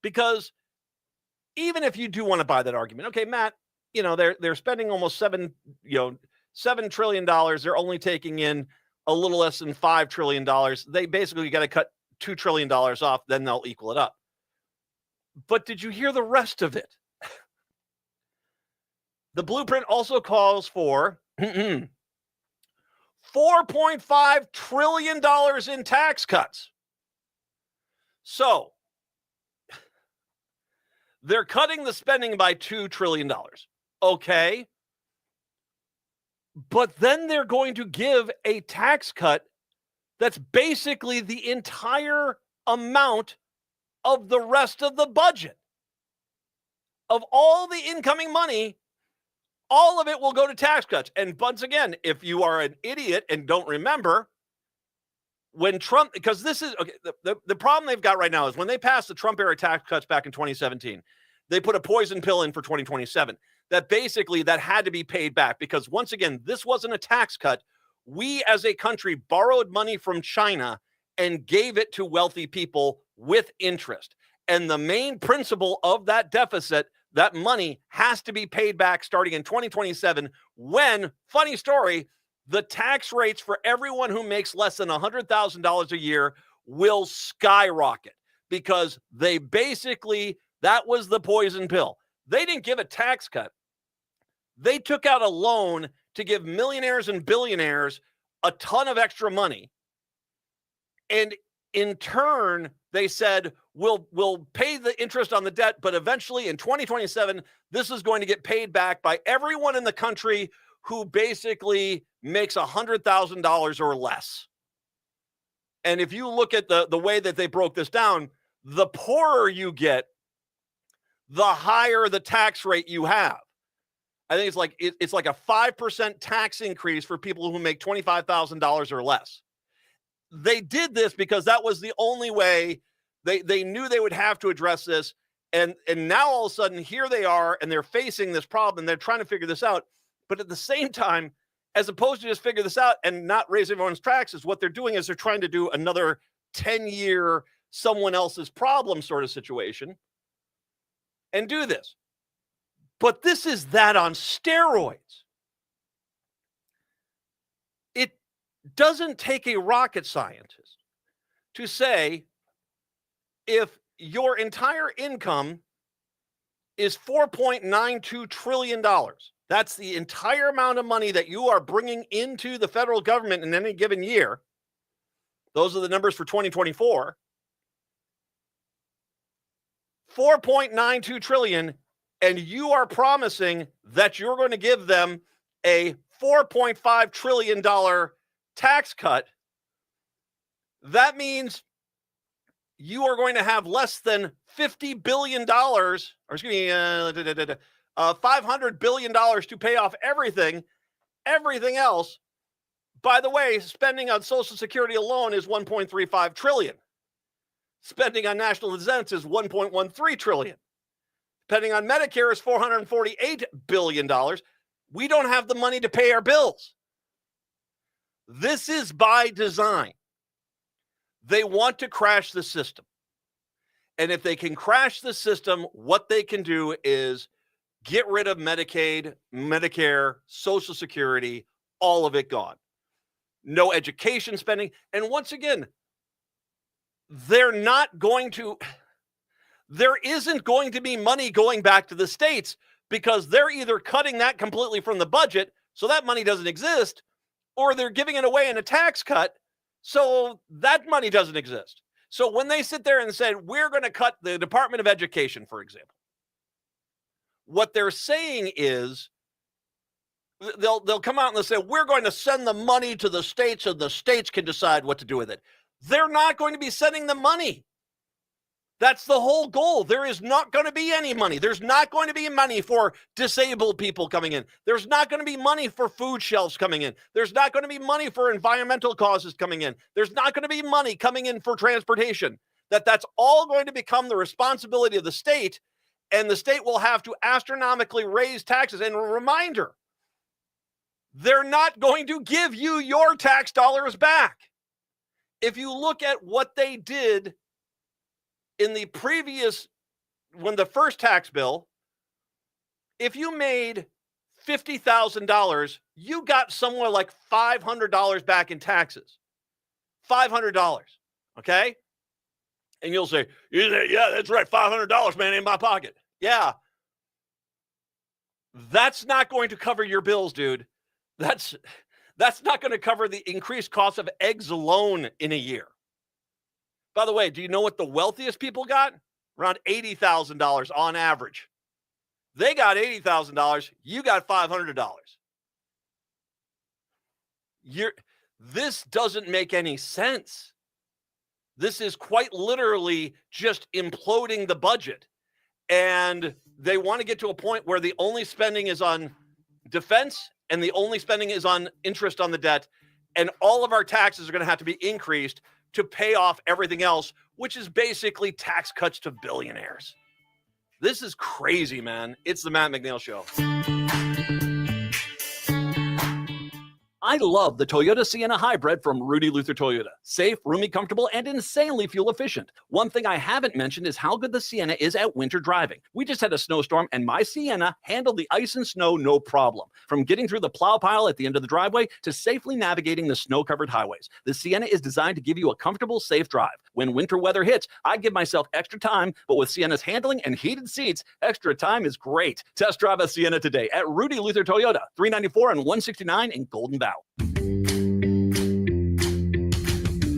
Because even if you do want to buy that argument, okay, Matt, they're spending almost $7 trillion. They're only taking in a little less than $5 trillion. They basically got to cut $2 trillion off, then they'll equal it up. But did you hear the rest of it? The blueprint also calls for $4.5 trillion in tax cuts. So they're cutting the spending by $2 trillion. Okay. But then they're going to give a tax cut that's basically the entire amount of the rest of the budget. Of all the incoming money, all of it will go to tax cuts. And once again, if you are an idiot and don't remember, when Trump, because this is, okay, the problem they've got right now is when they passed the Trump era tax cuts back in 2017, they put a poison pill in for 2027 that basically that had to be paid back because once again, this wasn't a tax cut. We as a country borrowed money from China and gave it to wealthy people with interest. And the main principle of that deficit, that money has to be paid back starting in 2027 when, funny story, the tax rates for everyone who makes less than $100,000 a year will skyrocket because they basically, that was the poison pill. They didn't give a tax cut. They took out a loan to give millionaires and billionaires a ton of extra money. And in turn, they said, we'll pay the interest on the debt, but eventually in 2027, this is going to get paid back by everyone in the country who basically makes $100,000 or less. And if you look at the way that they broke this down, the poorer you get, the higher the tax rate you have. I think it's like a 5% tax increase for people who make $25,000 or less. They did this because that was the only way they knew they would have to address this. And now all of a sudden here they are and they're facing this problem. They're trying to figure this out. But at the same time, as opposed to just figure this out and not raise everyone's taxes. What they're doing is they're trying to do another 10-year someone else's problem sort of situation and do this. But this is that on steroids. It doesn't take a rocket scientist to say if your entire income is $4.92 trillion, that's the entire amount of money that you are bringing into the federal government in any given year. Those are the numbers for 2024. 4.92 trillion, and you are promising that you're going to give them a $4.5 trillion tax cut. That means you are going to have less than $50 billion, or excuse me, $500 billion to pay off everything else. By the way, spending on Social Security alone is $1.35 trillion. Spending on national defense is $1.13 trillion. Spending on Medicare is $448 billion. We don't have the money to pay our bills. This is by design. They want to crash the system. And if they can crash the system, what they can do is get rid of Medicaid, Medicare, Social Security, all of it gone. No education spending. And once again, there isn't going to be money going back to the states because they're either cutting that completely from the budget, so that money doesn't exist, or they're giving it away in a tax cut, so that money doesn't exist. So when they sit there and said, we're going to cut the Department of Education, for example, what they're saying is they'll come out and they'll say, we're going to send the money to the states and the states can decide what to do with it. They're not going to be sending the money. That's the whole goal. There is not going to be any money. There's not going to be money for disabled people coming in. There's not going to be money for food shelves coming in. There's not going to be money for environmental causes coming in. There's not going to be money coming in for transportation. That's all going to become the responsibility of the state, and the state will have to astronomically raise taxes. And a reminder, they're not going to give you your tax dollars back. If you look at what they did in the previous, when the first tax bill, if you made $50,000, you got somewhere like $500 back in taxes. $500, okay? And you'll say, yeah, that's right, $500, man, in my pocket. Yeah. That's not going to cover your bills, dude. That's not going to cover the increased cost of eggs alone in a year. By the way, do you know what the wealthiest people got? Around $80,000 on average. They got $80,000. You got $500. This doesn't make any sense. This is quite literally just imploding the budget. And they want to get to a point where the only spending is on defense and the only spending is on interest on the debt. And all of our taxes are going to have to be increased to pay off everything else, which is basically tax cuts to billionaires. This is crazy, man. It's the Matt McNeil Show. I love the Toyota Sienna Hybrid from Rudy Luther Toyota. Safe, roomy, comfortable, and insanely fuel efficient. One thing I haven't mentioned is how good the Sienna is at winter driving. We just had a snowstorm, and my Sienna handled the ice and snow no problem. From getting through the plow pile at the end of the driveway to safely navigating the snow-covered highways, the Sienna is designed to give you a comfortable, safe drive. When winter weather hits, I give myself extra time, but with Sienna's handling and heated seats, extra time is great. Test drive a Sienna today at Rudy Luther Toyota, 394 and 169 in Golden Valley.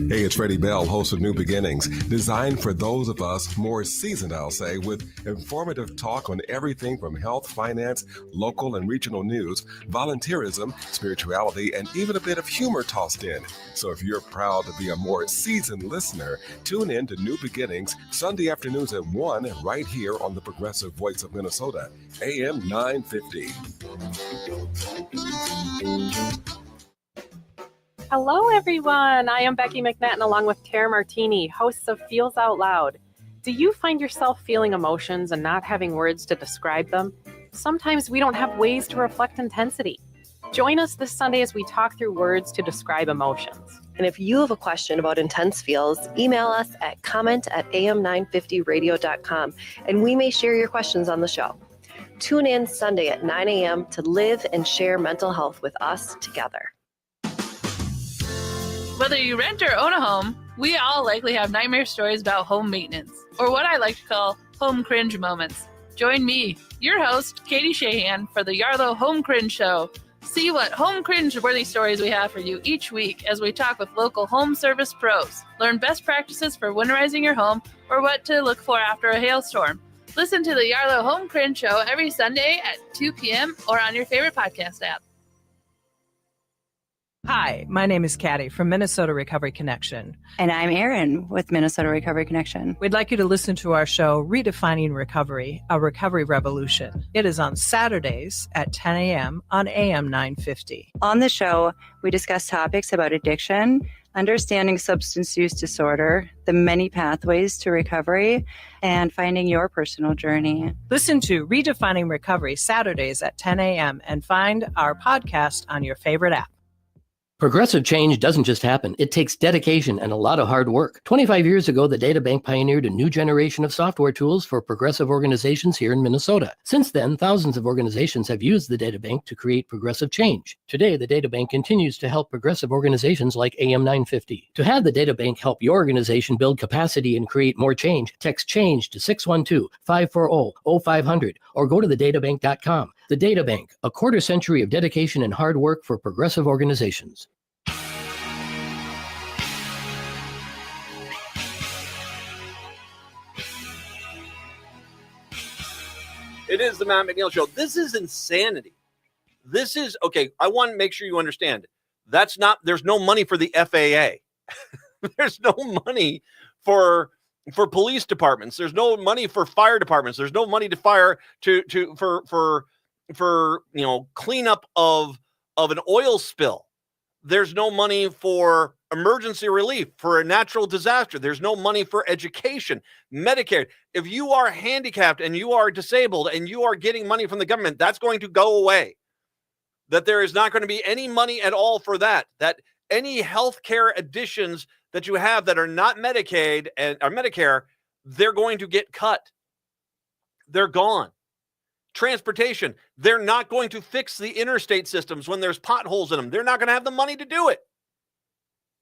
Hey, it's Freddie Bell, host of New Beginnings, designed for those of us more seasoned, I'll say, with informative talk on everything from health, finance, local and regional news, volunteerism, spirituality, and even a bit of humor tossed in. So if you're proud to be a more seasoned listener, tune in to New Beginnings Sunday afternoons at 1 right here on the Progressive Voice of Minnesota, AM 950. Hello, everyone. I am Becky McNeil, along with Tara Martini, hosts of Feels Out Loud. Do you find yourself feeling emotions and not having words to describe them? Sometimes we don't have ways to reflect intensity. Join us this Sunday as we talk through words to describe emotions. And if you have a question about intense feels, email us at comment@am950radio.com, and we may share your questions on the show. Tune in Sunday at 9 a.m. to live and share mental health with us together. Whether you rent or own a home, we all likely have nightmare stories about home maintenance, or what I like to call home cringe moments. Join me, your host, Katie Shahan, for the Yarlow Home Cringe Show. See what home cringe-worthy stories we have for you each week as we talk with local home service pros. Learn best practices for winterizing your home or what to look for after a hailstorm. Listen to the Yarlow Home Cringe Show every Sunday at 2 p.m. or on your favorite podcast app. Hi, my name is Katty from Minnesota Recovery Connection. And I'm Erin with Minnesota Recovery Connection. We'd like you to listen to our show, Redefining Recovery, a Recovery Revolution. It is on Saturdays at 10 a.m. on AM 950. On the show, we discuss topics about addiction, understanding substance use disorder, the many pathways to recovery, and finding your personal journey. Listen to Redefining Recovery Saturdays at 10 a.m. and find our podcast on your favorite app. Progressive change doesn't just happen. It takes dedication and a lot of hard work. 25 years ago, the Data Bank pioneered a new generation of software tools for progressive organizations here in Minnesota. Since then, thousands of organizations have used the Data Bank to create progressive change. Today, the Data Bank continues to help progressive organizations like AM 950. To have the Data Bank help your organization build capacity and create more change, text CHANGE to 612-540-0500 or go to thedatabank.com. The Data Bank, a quarter century of dedication and hard work for progressive organizations. It is the Matt McNeil Show. This is insanity. This is, okay, I want to make sure you understand. There's no money for the FAA. There's no money for police departments. There's no money for fire departments. There's no money to fire for cleanup of an oil spill. There's no money for emergency relief, for a natural disaster. There's no money for education, Medicare. If you are handicapped and you are disabled and you are getting money from the government, that's going to go away. That there is not going to be any money at all for that. That any health care additions that you have that are not Medicaid or Medicare, they're going to get cut. They're gone. Transportation, they're not going to fix the interstate systems when there's potholes in them. They're not going to have the money to do it.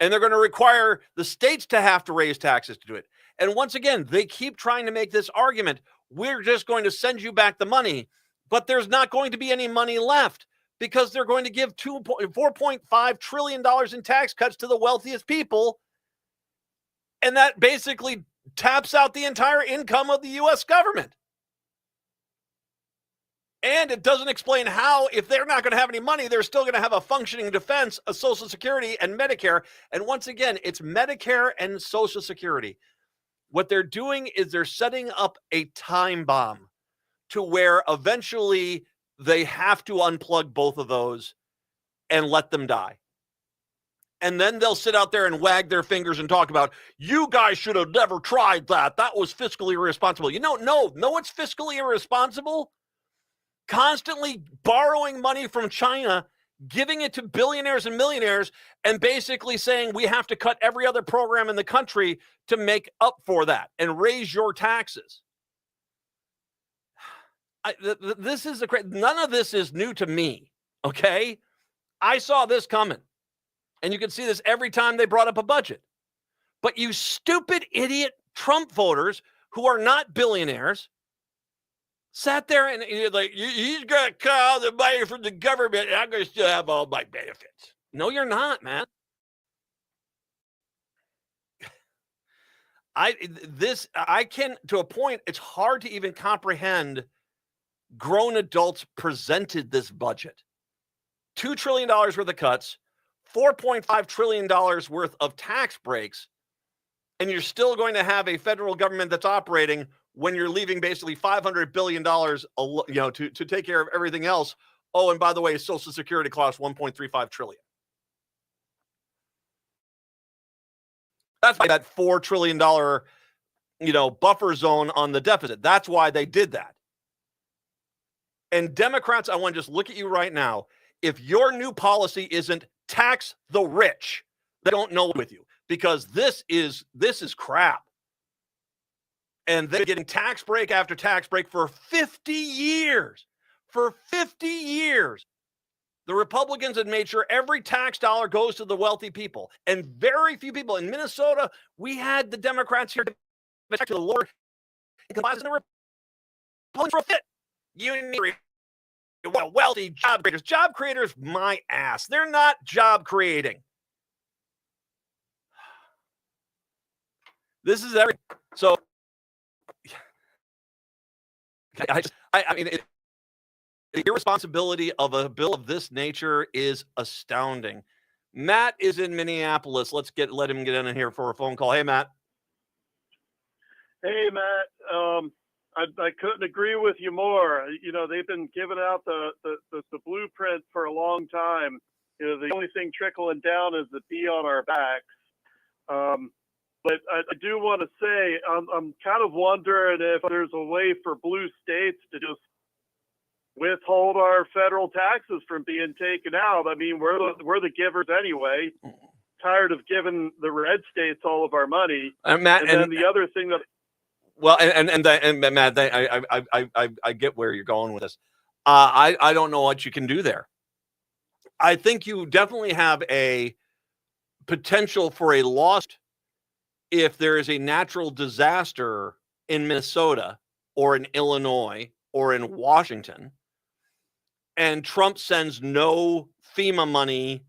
And they're going to require the states to have to raise taxes to do it. And once again, they keep trying to make this argument, we're just going to send you back the money, but there's not going to be any money left because they're going to give $4.5 trillion in tax cuts to the wealthiest people. And that basically taps out the entire income of the U.S. government. And it doesn't explain how, if they're not going to have any money, they're still going to have a functioning defense, a Social Security, and Medicare. And once again, it's Medicare and Social Security. What they're doing is they're setting up a time bomb to where eventually they have to unplug both of those and let them die. And then they'll sit out there and wag their fingers and talk about, you guys should have never tried that. That was fiscally irresponsible. No, it's fiscally irresponsible. Constantly borrowing money from China, giving it to billionaires and millionaires, and basically saying we have to cut every other program in the country to make up for that and raise your taxes. This is none of this is new to me, okay? I saw this coming, and you can see this every time they brought up a budget. But you stupid idiot Trump voters who are not billionaires sat there and you're like, he's going to cut all the money from the government and I'm going to still have all my benefits. No, you're not, man. To a point, it's hard to even comprehend grown adults presented this budget. $2 trillion worth of cuts, $4.5 trillion worth of tax breaks, and you're still going to have a federal government that's operating when you're leaving basically $500 billion, to take care of everything else. Oh, and by the way, Social Security costs $1.35 trillion. That's why that $4 trillion, buffer zone on the deficit. That's why they did that. And Democrats, I want to just look at you right now. if your new policy isn't tax the rich, they don't know with you, because this is crap. And they're getting tax break after tax break for 50 years. For 50 years. The Republicans had made sure every tax dollar goes to the wealthy people. And very few people in Minnesota, we had the Democrats here to the Lord. And the Republicans for a fit. You need wealthy job creators. Job creators, my ass. They're not job creating. This is everything. So, I mean, the irresponsibility of a bill of this nature is astounding. Matt is in Minneapolis. Let him get in here for a phone call. Hey, Matt. Hey, Matt. I couldn't agree with you more. You know, they've been giving out the blueprint for a long time. You know, the only thing trickling down is the bee on our backs. But I do want to say, I'm kind of wondering if there's a way for blue states to just withhold our federal taxes from being taken out. I mean, we're the givers anyway. Tired of giving the red states all of our money. Matt, and then the other thing that. Well, and Matt, I get where you're going with this. I don't know what you can do there. I think you definitely have a potential for a loss if there is a natural disaster in Minnesota or in Illinois or in Washington, and Trump sends no FEMA money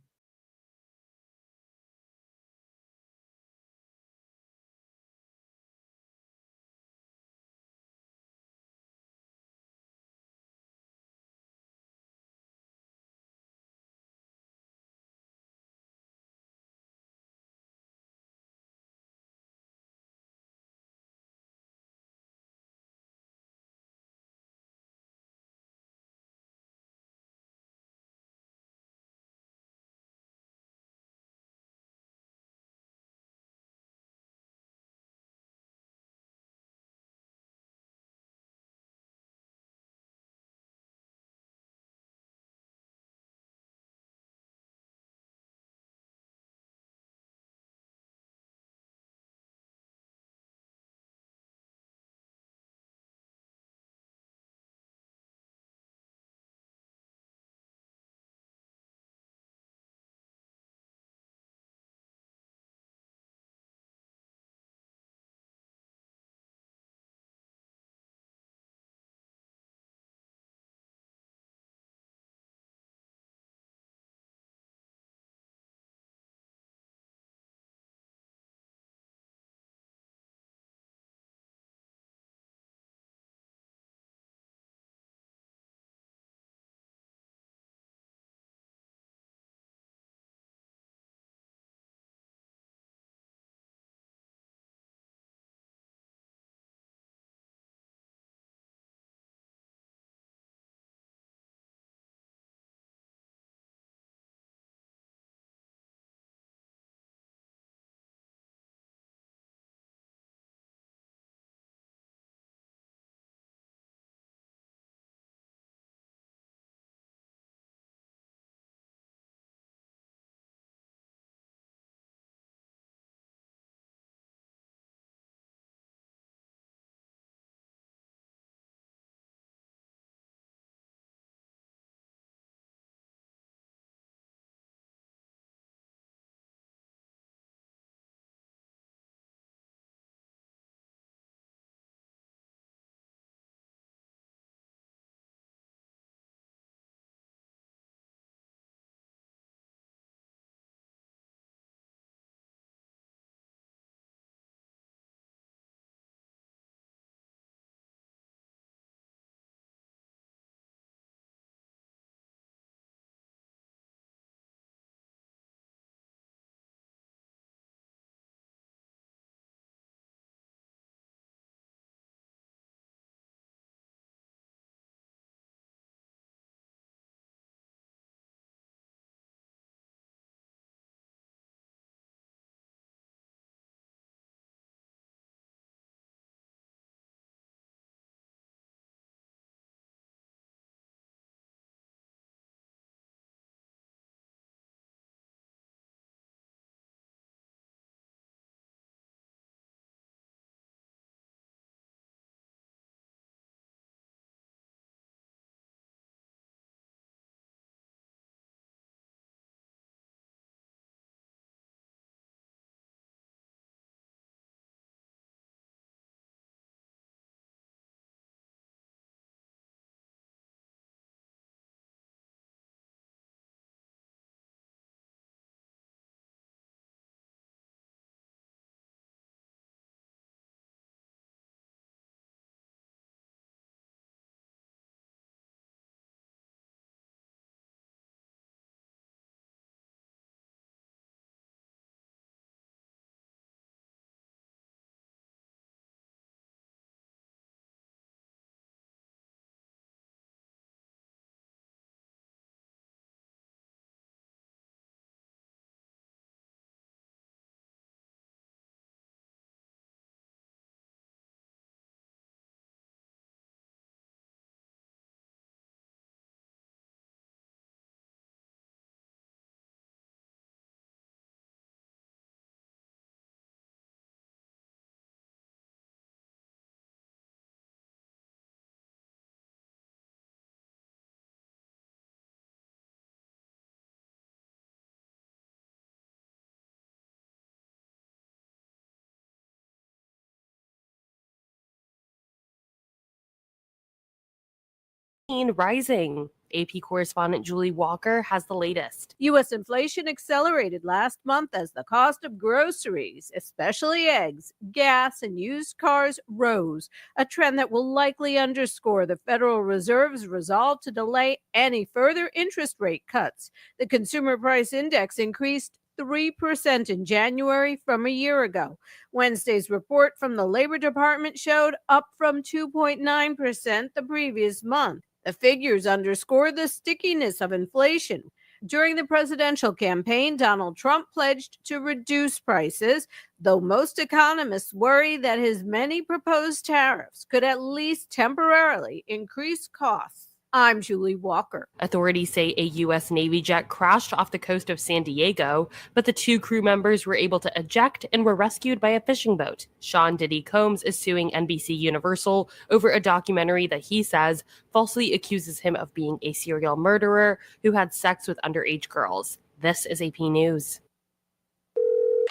rising. AP correspondent Julie Walker has the latest. U.S. inflation accelerated last month as the cost of groceries, especially eggs, gas, and used cars, rose, a trend that will likely underscore the Federal Reserve's resolve to delay any further interest rate cuts. The Consumer Price Index increased 3% in January from a year ago. Wednesday's report from the Labor Department showed up from 2.9% the previous month. The figures underscore the stickiness of inflation. During the presidential campaign, Donald Trump pledged to reduce prices, though most economists worry that his many proposed tariffs could at least temporarily increase costs. I'm Julie Walker. Authorities say a U.S. Navy jet crashed off the coast of San Diego, but the 2 crew members were able to eject and were rescued by a fishing boat. Sean Diddy Combs is suing NBC Universal over a documentary that he says falsely accuses him of being a serial murderer who had sex with underage girls. This is AP News.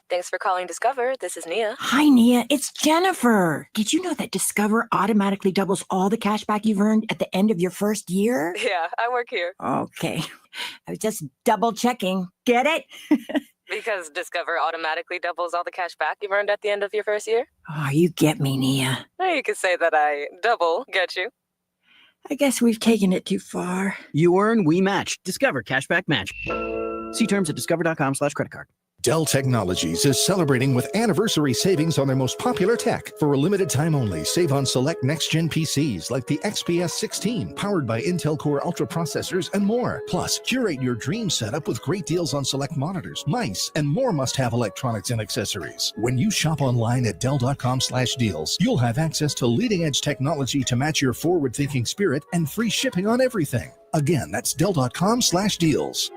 Thanks for calling Discover. This is Nia. Hi, Nia. It's Jennifer. Did you know that Discover automatically doubles all the cash back you've earned at the end of your first year? Yeah, I work here. Okay. I was just double checking. Get it? Because Discover automatically doubles all the cash back you've earned at the end of your first year? Oh, you get me, Nia. You could say that I double get you. I guess we've taken it too far. You earn, we match. Discover Cashback Match. See terms at discover.com/creditcard. Dell Technologies is celebrating with anniversary savings on their most popular tech. For a limited time only, save on select next-gen PCs like the XPS 16, powered by Intel Core Ultra processors and more. Plus, curate your dream setup with great deals on select monitors, mice, and more must-have electronics and accessories. When you shop online at Dell.com/deals, you'll have access to leading-edge technology to match your forward-thinking spirit and free shipping on everything. Again, that's Dell.com/deals.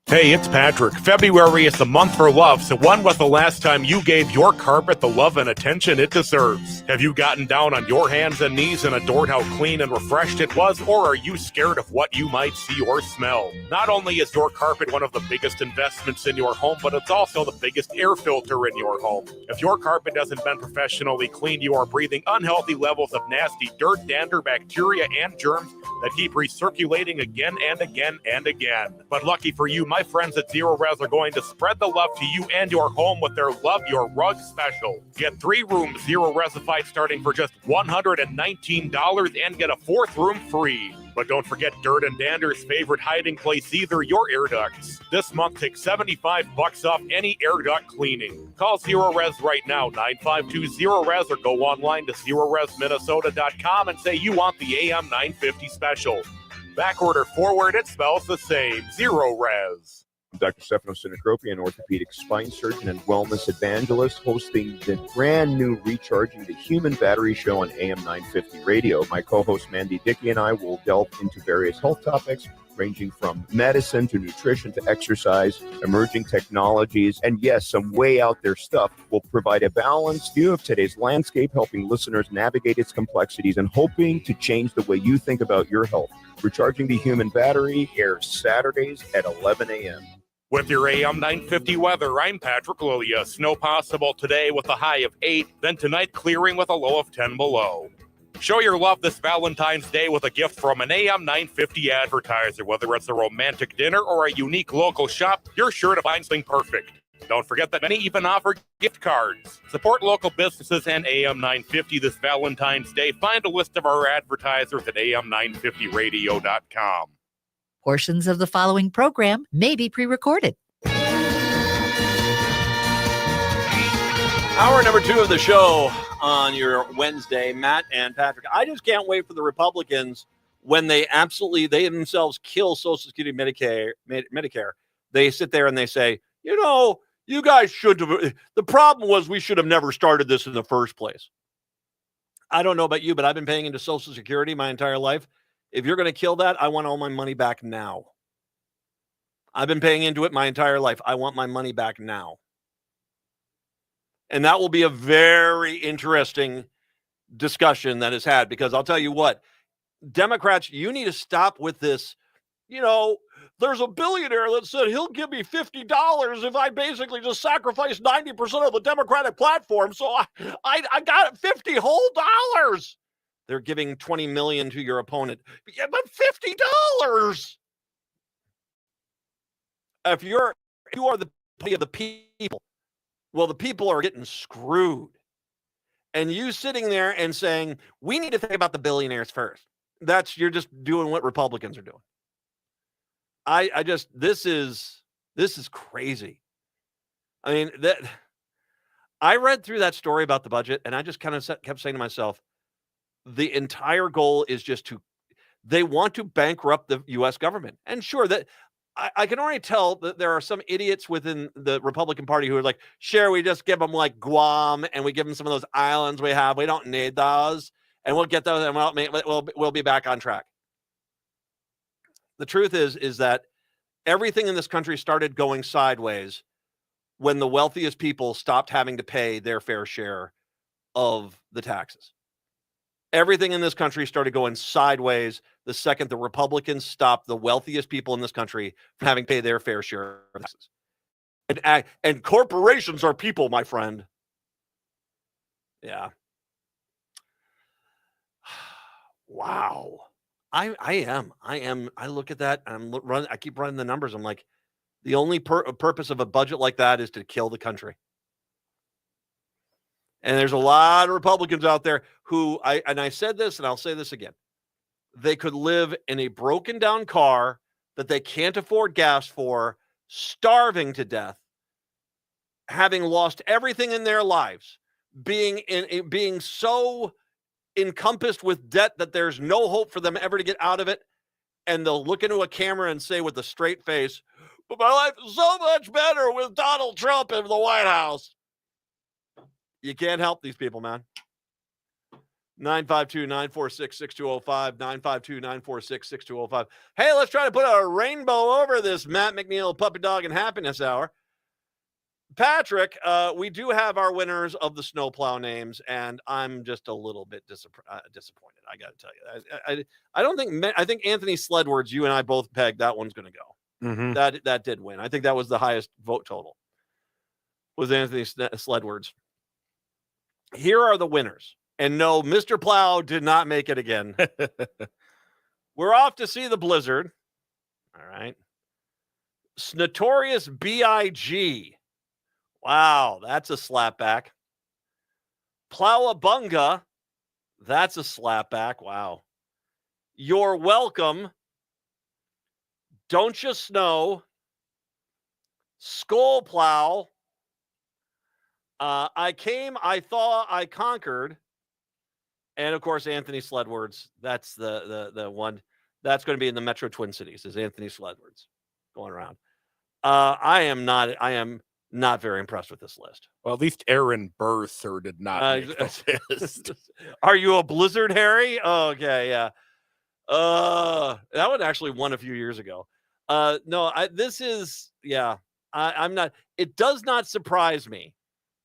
Hey, it's Patrick. February is the month for love, so when was the last time you gave your carpet the love and attention it deserves? Have you gotten down on your hands and knees and adored how clean and refreshed it was, or are you scared of what you might see or smell? Not only is your carpet one of the biggest investments in your home, but it's also the biggest air filter in your home. If your carpet hasn't been professionally cleaned, you are breathing unhealthy levels of nasty dirt, dander, bacteria, and germs that keep recirculating again and again and again. But lucky for you, my friends at Zero Res are going to spread the love to you and your home with their Love Your Rug special. Get 3 rooms Zero Resified starting for just $119 and get a 4th room free. But don't forget dirt and dander's favorite hiding place either, your air ducts. This month, take $75 off any air duct cleaning. Call Zero Res right now, 952-ZERO-RES, or go online to ZeroResMinnesota.com and say you want the AM 950 special. Backward or forward, it smells the same. Zero Res. Dr. Stefano Sinacropi, an orthopedic spine surgeon and wellness evangelist, hosting the brand new Recharging the Human Battery show on AM 950 radio. My co-host Mandy Dickey and I will delve into various health topics ranging from medicine to nutrition to exercise, emerging technologies, and yes, some way out there stuff. Will provide a balanced view of today's landscape, helping listeners navigate its complexities and hoping to change the way you think about your health. Recharging the Human Battery airs Saturdays at 11 a.m. With your AM 950 weather, I'm Patrick Lilia. Snow possible today with a high of 8, then tonight clearing with a low of 10 below. Show your love this Valentine's Day with a gift from an AM 950 advertiser. Whether it's a romantic dinner or a unique local shop, you're sure to find something perfect. Don't forget that many even offer gift cards. Support local businesses and AM 950 this Valentine's Day. Find a list of our advertisers at am950radio.com. Portions of the following program may be pre-recorded. Hour number 2 of the show on your Wednesday, Matt and Patrick. I just can't wait for the Republicans when they themselves kill Social Security, Medicare. They sit there and they say, you know, you guys should have. The problem was we should have never started this in the first place. I don't know about you, but I've been paying into Social Security my entire life. If you're going to kill that, I want all my money back now. I've been paying into it my entire life. I want my money back now. And that will be a very interesting discussion that is had, because I'll tell you what, Democrats, you need to stop with this. You know, there's a billionaire that said he'll give me $50 if I basically just sacrifice 90% of the Democratic platform. So I got $50 whole dollars. They're giving $20 million to your opponent. Yeah, but $50. If you are the party of the people, well, the people are getting screwed. And you sitting there and saying, we need to think about the billionaires first. You're just doing what Republicans are doing. This is crazy. I mean, I read through that story about the budget, and I just kind of kept saying to myself, the entire goal is they want to bankrupt the U.S. government. And sure, that I can already tell that there are some idiots within the Republican Party who are like, sure, we just give them like Guam and we give them some of those islands we have. We don't need those. And we'll get those and we'll be back on track. The truth is that everything in this country started going sideways when the wealthiest people stopped having to pay their fair share of the taxes. Everything in this country started going sideways the second the Republicans stopped the wealthiest people in this country from having to pay their fair share of taxes. And corporations are people, my friend. Yeah. Wow. I look at that and I keep running the numbers. I'm like, the only purpose of a budget like that is to kill the country. And there's a lot of Republicans out there who I said this and I'll say this again. They could live in a broken down car that they can't afford gas for, starving to death, having lost everything in their lives, being so encompassed with debt that there's no hope for them ever to get out of it. And they'll look into a camera and say with a straight face, but my life is so much better with Donald Trump in the White House. You can't help these people, man. 952-946-6205, 952-946-6205. Hey, let's try to put a rainbow over this Matt McNeil Puppy Dog and Happiness Hour. Patrick, we do have our winners of the snowplow names, and I'm just a little bit disappointed. I got to tell you, I think Anthony Sledwards, you and I both pegged that one's going to go. Mm-hmm. That did win. I think that was the highest vote total. Was Anthony Sledwards. Here are the winners. And no, Mr. Plow did not make it again. We're off to see the blizzard. All right. Notorious B.I.G. Wow, that's a slapback. Plowabunga. That's a slapback. Wow. You're welcome. Don't you snow. Skull plow. I came, I thought, I conquered. And of course, Anthony Sledwards. That's the one that's going to be in the Metro Twin Cities, is Anthony Sledwards going around. I am not very impressed with this list. Well, at least Aaron Burser did not make this list. Are you a Blizzard, Harry? Oh, okay, yeah. That one actually won a few years ago. I'm not. It does not surprise me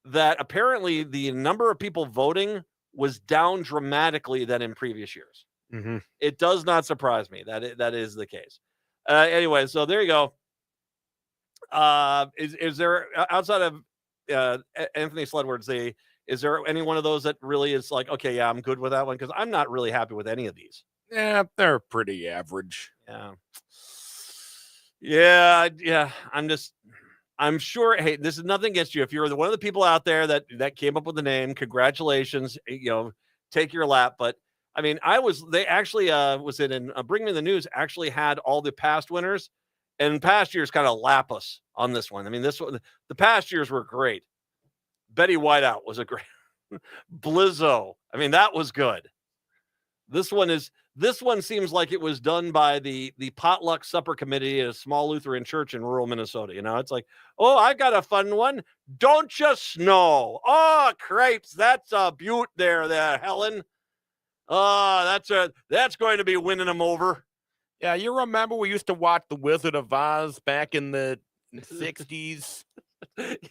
that apparently the number of people voting was down dramatically than in previous years. Mm-hmm. It does not surprise me that is the case. Anyway, so there you go. Is there, outside of Anthony Sledwards, is there any one of those that really is like, okay, yeah, I'm good with that one? Because I'm not really happy with any of these. Yeah, they're pretty average. Yeah. I'm sure. Hey, this is nothing against you. If you're one of the people out there that came up with the name, congratulations. Take your lap. But I mean, they actually was in Bring Me the News actually had all the past winners, and past years kind of lap us on this one. I mean, this one, the past years were great. Betty Whiteout was a great Blizzo. I mean, that was good. This one seems like it was done by the potluck supper committee at a small Lutheran church in rural Minnesota. It's like, oh, I got a fun one. Don't you snow? Oh, crepes. That's a beaut there, Helen. Oh, that's going to be winning them over. Yeah, you remember we used to watch The Wizard of Oz back in the 60s?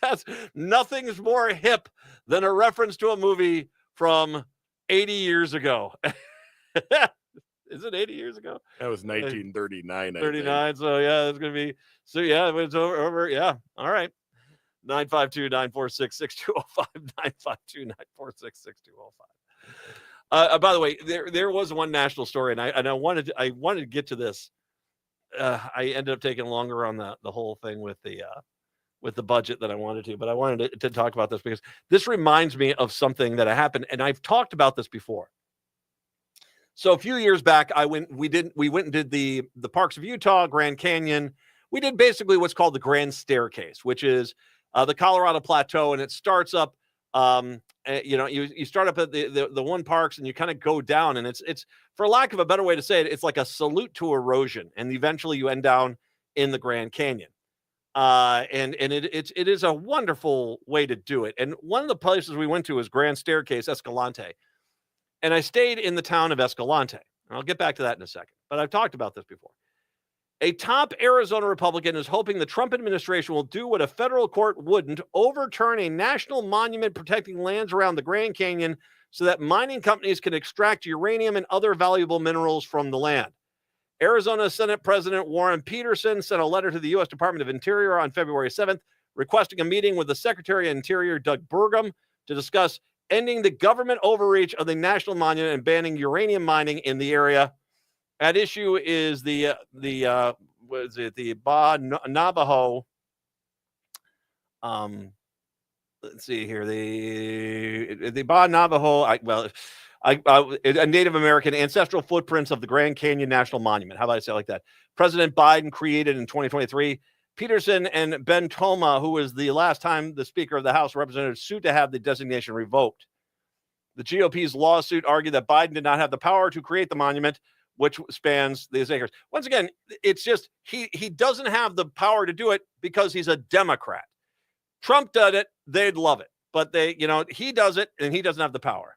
Yes, nothing's more hip than a reference to a movie from 80 years ago. Is it 80 years ago? That was 1939. 39. So yeah, it's gonna be. So yeah, it's over. Yeah. All right. 952-946-6205. 952-946-6205. By the way, there was one national story, and I wanted to get to this. I ended up taking longer on the whole thing with the budget than I wanted to, but I wanted to talk about this because this reminds me of something that happened, and I've talked about this before. So a few years back, we went and did the parks of Utah, Grand Canyon. We did basically what's called the Grand Staircase, which is the Colorado Plateau, and it starts up. You start up at the one parks, and you kind of go down, and it's for lack of a better way to say it, it's like a salute to erosion, and eventually you end down in the Grand Canyon. And it is a wonderful way to do it. And one of the places we went to was Grand Staircase, Escalante. And I stayed in the town of Escalante. And I'll get back to that in a second. But I've talked about this before. A top Arizona Republican is hoping the Trump administration will do what a federal court wouldn't, overturn a national monument protecting lands around the Grand Canyon so that mining companies can extract uranium and other valuable minerals from the land. Arizona Senate President Warren Peterson sent a letter to the U.S. Department of Interior on February 7th, requesting a meeting with the Secretary of Interior, Doug Burgum, to discuss ending the government overreach of the national monument and banning uranium mining in the area. At issue is the Navajo. Let's see here. The Navajo. A Native American ancestral footprints of the Grand Canyon National Monument. How about I say it like that? President Biden created in 2023. Peterson and Ben Toma, who was the last time the Speaker of the House of Representatives, sued to have the designation revoked. The GOP's lawsuit argued that Biden did not have the power to create the monument, which spans these acres. Once again, it's just he doesn't have the power to do it because he's a Democrat. Trump did it, they'd love it. But he does it, and he doesn't have the power.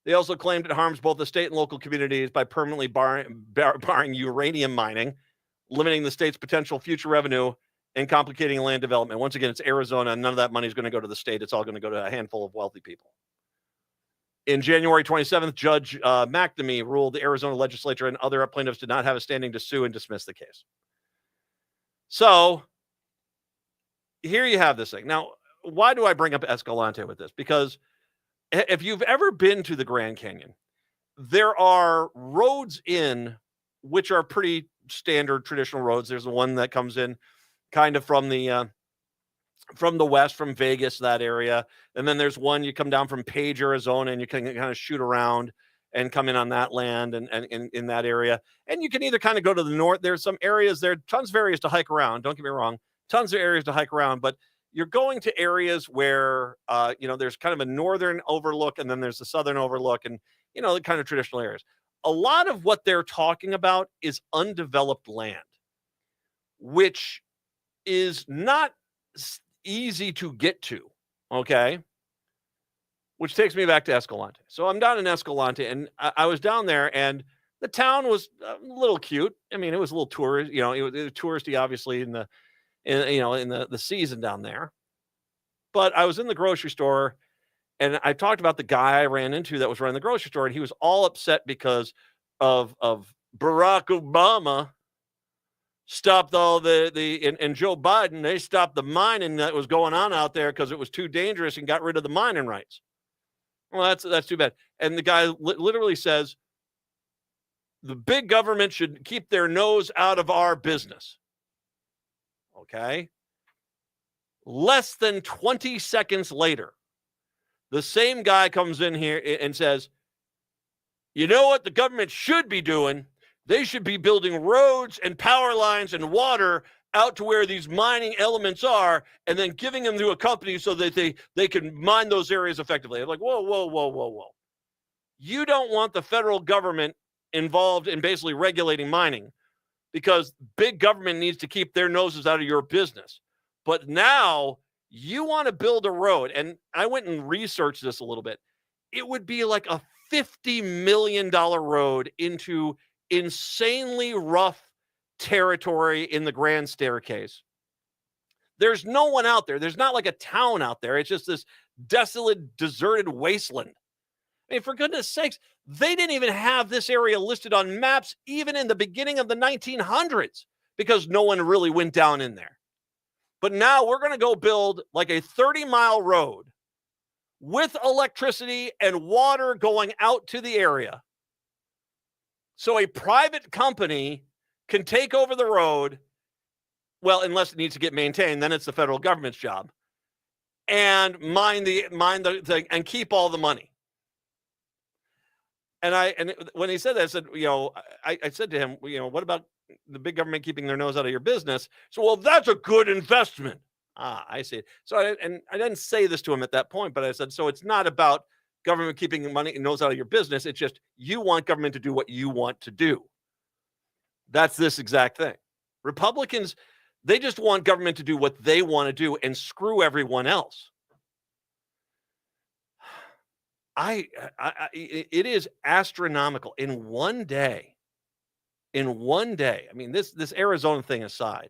They also claimed it harms both the state and local communities by permanently barring uranium mining, limiting the state's potential future revenue, and complicating land development. Once again, it's Arizona, and none of that money is going to go to the state. It's all going to go to a handful of wealthy people. In January 27th, Judge McNeil ruled the Arizona legislature and other plaintiffs did not have a standing to sue and dismiss the case. So here you have this thing. Now, why do I bring up Escalante with this? Because if you've ever been to the Grand Canyon, there are roads in which are pretty standard traditional roads. There's the one that comes in kind of from the west, from Vegas, that area. And then there's one you come down from Page, Arizona, and you can kind of shoot around and come in on that land and in that area. And you can either kind of go to the north. There's some areas there, tons of areas to hike around. Don't get me wrong. Tons of areas to hike around, but you're going to areas where, there's kind of a northern overlook and then there's the southern overlook and, the kind of traditional areas. A lot of what they're talking about is undeveloped land, which is not easy to get to, okay? Which takes me back to Escalante. So I'm down in Escalante, and I was down there, and the town was a little cute. I mean, it was a little tourist, it was touristy, obviously, in the season down there. But I was in the grocery store, and I talked about the guy I ran into that was running the grocery store, and he was all upset because of Barack Obama stopped all and Joe Biden, they stopped the mining that was going on out there because it was too dangerous and got rid of the mining rights. Well, that's too bad. And the guy literally says, the big government should keep their nose out of our business. Okay. Less than 20 seconds later, the same guy comes in here and says, you know what the government should be doing? They should be building roads and power lines and water out to where these mining elements are and then giving them to a company so that they can mine those areas effectively. I'm like, whoa. You don't want the federal government involved in basically regulating mining because big government needs to keep their noses out of your business. But now you want to build a road. And I went and researched this a little bit. It would be like a $50 million road into insanely rough territory in the Grand Staircase. There's no one out there. There's not like a town out there. It's just this desolate, deserted wasteland. I mean, for goodness sakes, they didn't even have this area listed on maps even in the beginning of the 1900s because no one really went down in there. But now we're going to go build like a 30-mile road with electricity and water going out to the area. So a private company can take over the road, well, unless it needs to get maintained, then it's the federal government's job, and mine the thing and keep all the money. And when he said that, I said, I said to him, what about the big government keeping their nose out of your business? So, well, that's a good investment. I see. So I didn't say this to him at that point, but I said, so it's not about government keeping the money and nose out of your business. It's just you want government to do what you want to do. That's this exact thing. Republicans, they just want government to do what they want to do and screw everyone else. It is astronomical. In one day, I mean, this Arizona thing aside,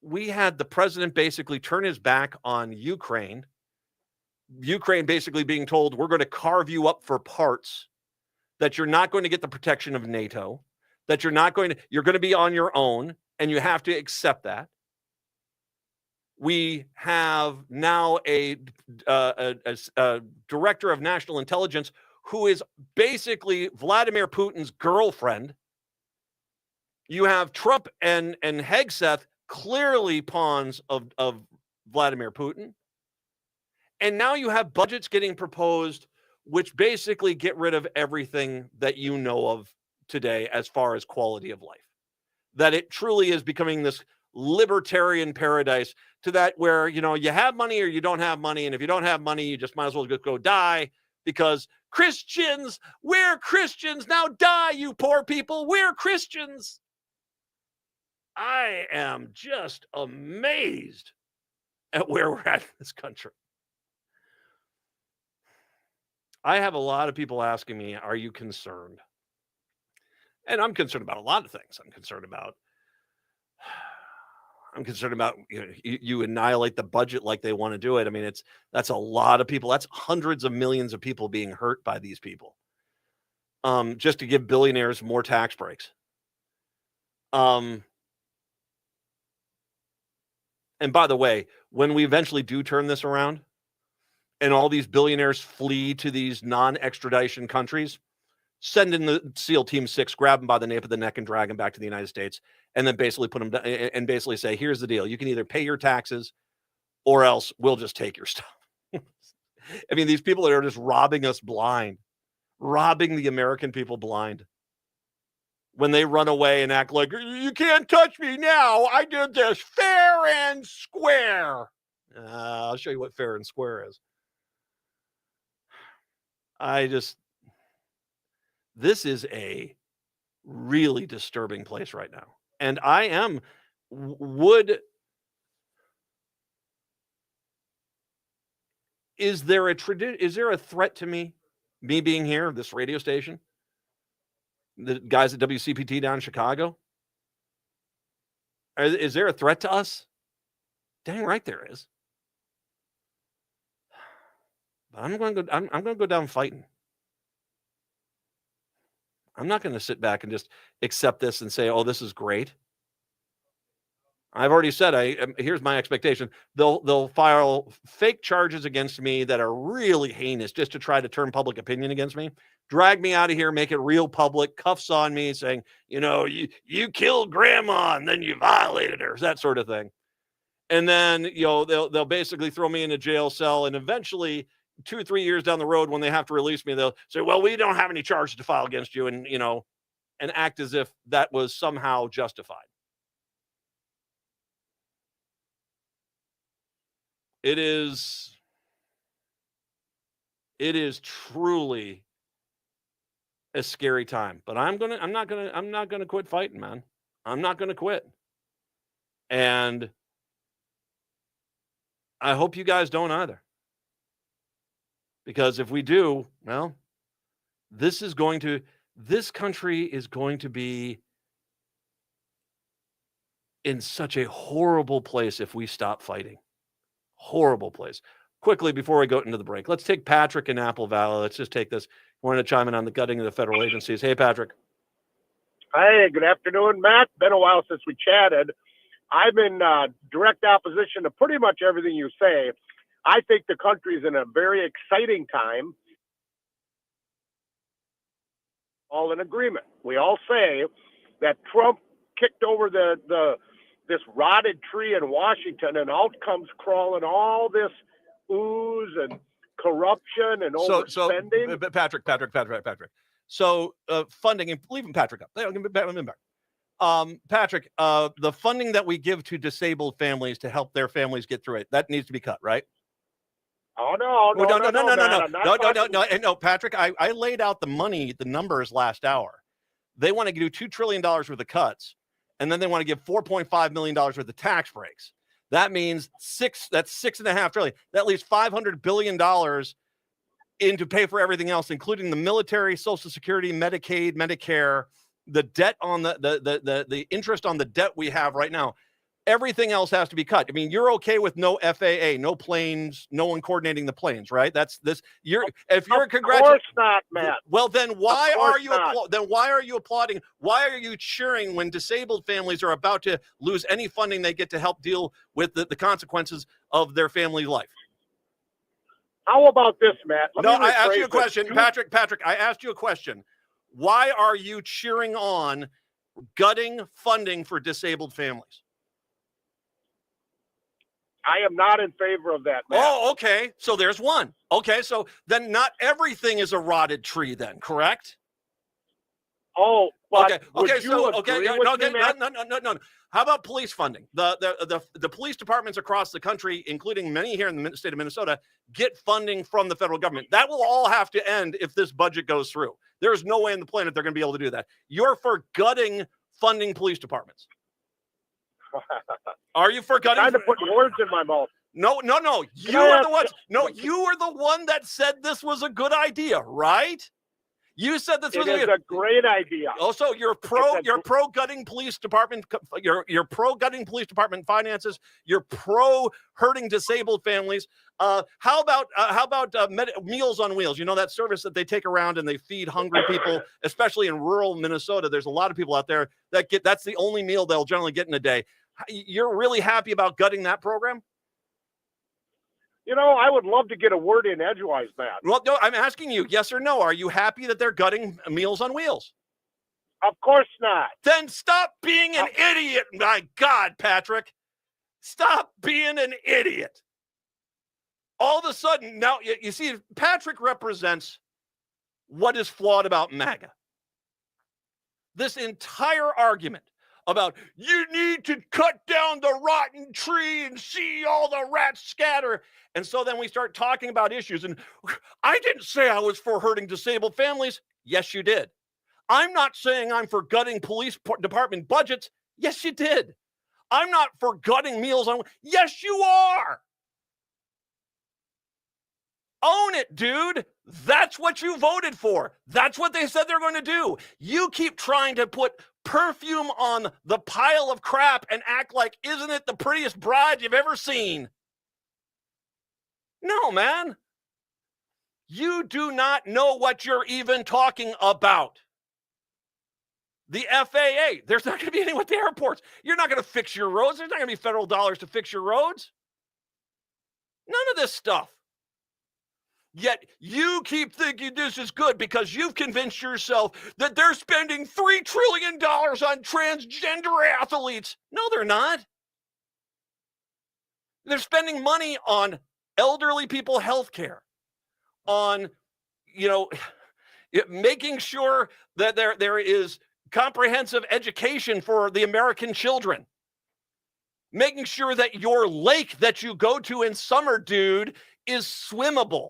we had the president basically turn his back on Ukraine basically being told, we're going to carve you up for parts, that you're not going to get the protection of NATO, that you're going to be on your own, and you have to accept that. We have now a director of national intelligence who is basically Vladimir Putin's girlfriend. You have Trump and Hegseth, clearly pawns of Vladimir Putin. And now you have budgets getting proposed, which basically get rid of everything that you know of today as far as quality of life. That it truly is becoming this libertarian paradise to that where, you have money or you don't have money. And if you don't have money, you just might as well just go die, because Christians, we're Christians. Now die, you poor people. We're Christians. I am just amazed at where we're at in this country. I have a lot of people asking me, are you concerned? And I'm concerned about a lot of things. I'm concerned about you annihilate the budget like they want to do it. I mean, that's a lot of people. That's hundreds of millions of people being hurt by these people. Just to give billionaires more tax breaks. And by the way, when we eventually do turn this around and all these billionaires flee to these non-extradition countries, send in the SEAL Team 6, grab them by the nape of the neck and drag them back to the United States, and then basically put them down and basically say, here's the deal. You can either pay your taxes or else we'll just take your stuff. I mean, these people that are just robbing us blind, robbing the American people blind. When they run away and act like, you can't touch me now. I did this fair and square. I'll show you what fair and square is. This is a really disturbing place right now. And is there a threat to me being here, this radio station? The guys at WCPT down in Chicago? Is there a threat to us? Dang right there is. But I'm going to go down fighting. I'm not going to sit back and just accept this and say, oh, this is great. I've already said, here's my expectation. They'll file fake charges against me that are really heinous just to try to turn public opinion against me. Drag me out of here, make it real public, cuffs on me saying, you killed grandma and then you violated her, that sort of thing. And then, they'll basically throw me in a jail cell, and eventually 2 or 3 years down the road, when they have to release me, they'll say, well, we don't have any charges to file against you, and act as if that was somehow justified. It is truly a scary time, but I'm not gonna quit fighting, man. I'm not gonna quit. And I hope you guys don't either. Because if we do, well, this country is going to be in such a horrible place if we stop fighting. Horrible place. Quickly, before we go into the break, let's take Patrick in Apple Valley. Let's just take this. We're going to chime in on the gutting of the federal agencies. Hey, Patrick. Hey, good afternoon, Matt. Been a while since we chatted. I'm in direct opposition to pretty much everything you say. I think the country's in a very exciting time. All in agreement. We all say that Trump kicked over this rotted tree in Washington, and out comes crawling all this ooze and corruption and overspending. So Patrick. So funding, and leaving Patrick up. Patrick, the funding that we give to disabled families to help their families get through it, that needs to be cut, right? Oh, no, Patrick, I laid out the money, the numbers last hour. They want to do $2 trillion worth of cuts, and then they want to give $4.5 million worth of tax breaks. That means that's $6.5 trillion. That leaves $500 billion in to pay for everything else, including the military, Social Security, Medicaid, Medicare, the debt on the interest on the debt we have right now. Everything else has to be cut. I mean, you're okay with no FAA, no planes, no one coordinating the planes, right? That's this. If you're of course not, Matt. Well, then why are you applauding? Why are you cheering when disabled families are about to lose any funding they get to help deal with the consequences of their family life? How about this, Matt? I asked you a question, Patrick. I asked you a question. Why are you cheering on gutting funding for disabled families? I am not in favor of that, Matt. Oh, okay. So there's one. Okay, so then not everything is a rotted tree then, correct? Oh, but okay. No. How about police funding? The police departments across the country, including many here in the state of Minnesota, get funding from the federal government. That will all have to end if this budget goes through. There's no way on the planet they're going to be able to do that. You're for gutting funding police departments. Are you for gutting? Trying to put words in my mouth. No. You are the ones. No, you were the one that said this was a good idea, right? You said this was a great idea. Also, you're pro gutting police department. You're pro gutting police department finances. You're pro hurting disabled families. How about Meals on Wheels? You know that service that they take around and they feed hungry people, especially in rural Minnesota. There's a lot of people out there that's the only meal they'll generally get in a day. You're really happy about gutting that program? You know, I would love to get a word in edgewise, Matt. Well, no, I'm asking you, yes or no. Are you happy that they're gutting Meals on Wheels? Of course not. Then stop being an idiot. My God, Patrick. Stop being an idiot. All of a sudden, now, you see, Patrick represents what is flawed about MAGA. This entire argument about you need to cut down the rotten tree and see all the rats scatter. And so then we start talking about issues. And I didn't say I was for hurting disabled families. Yes, you did. I'm not saying I'm for gutting police department budgets. Yes, you did. I'm not for gutting Meals on. Yes, you are. Own it, dude. That's what you voted for. That's what they said they're going to do. You keep trying to put perfume on the pile of crap and act like, isn't it the prettiest bride you've ever seen? No, man. You do not know what you're even talking about. The FAA, there's not going to be anyone at the airports. You're not going to fix your roads. There's not going to be federal dollars to fix your roads. None of this stuff. Yet you keep thinking this is good because you've convinced yourself that they're spending $3 trillion on transgender athletes. No, they're not. They're spending money on elderly people health care, on, making sure that there is comprehensive education for the American children, making sure that your lake that you go to in summer, dude, is swimmable,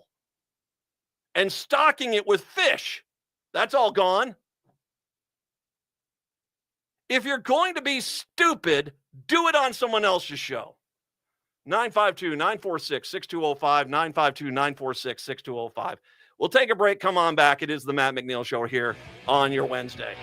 and stocking it with fish. That's all gone. If you're going to be stupid, do it on someone else's show. 952-946-6205, 952-946-6205. We'll take a break. Come on back. It is the Matt McNeil Show here on your Wednesday.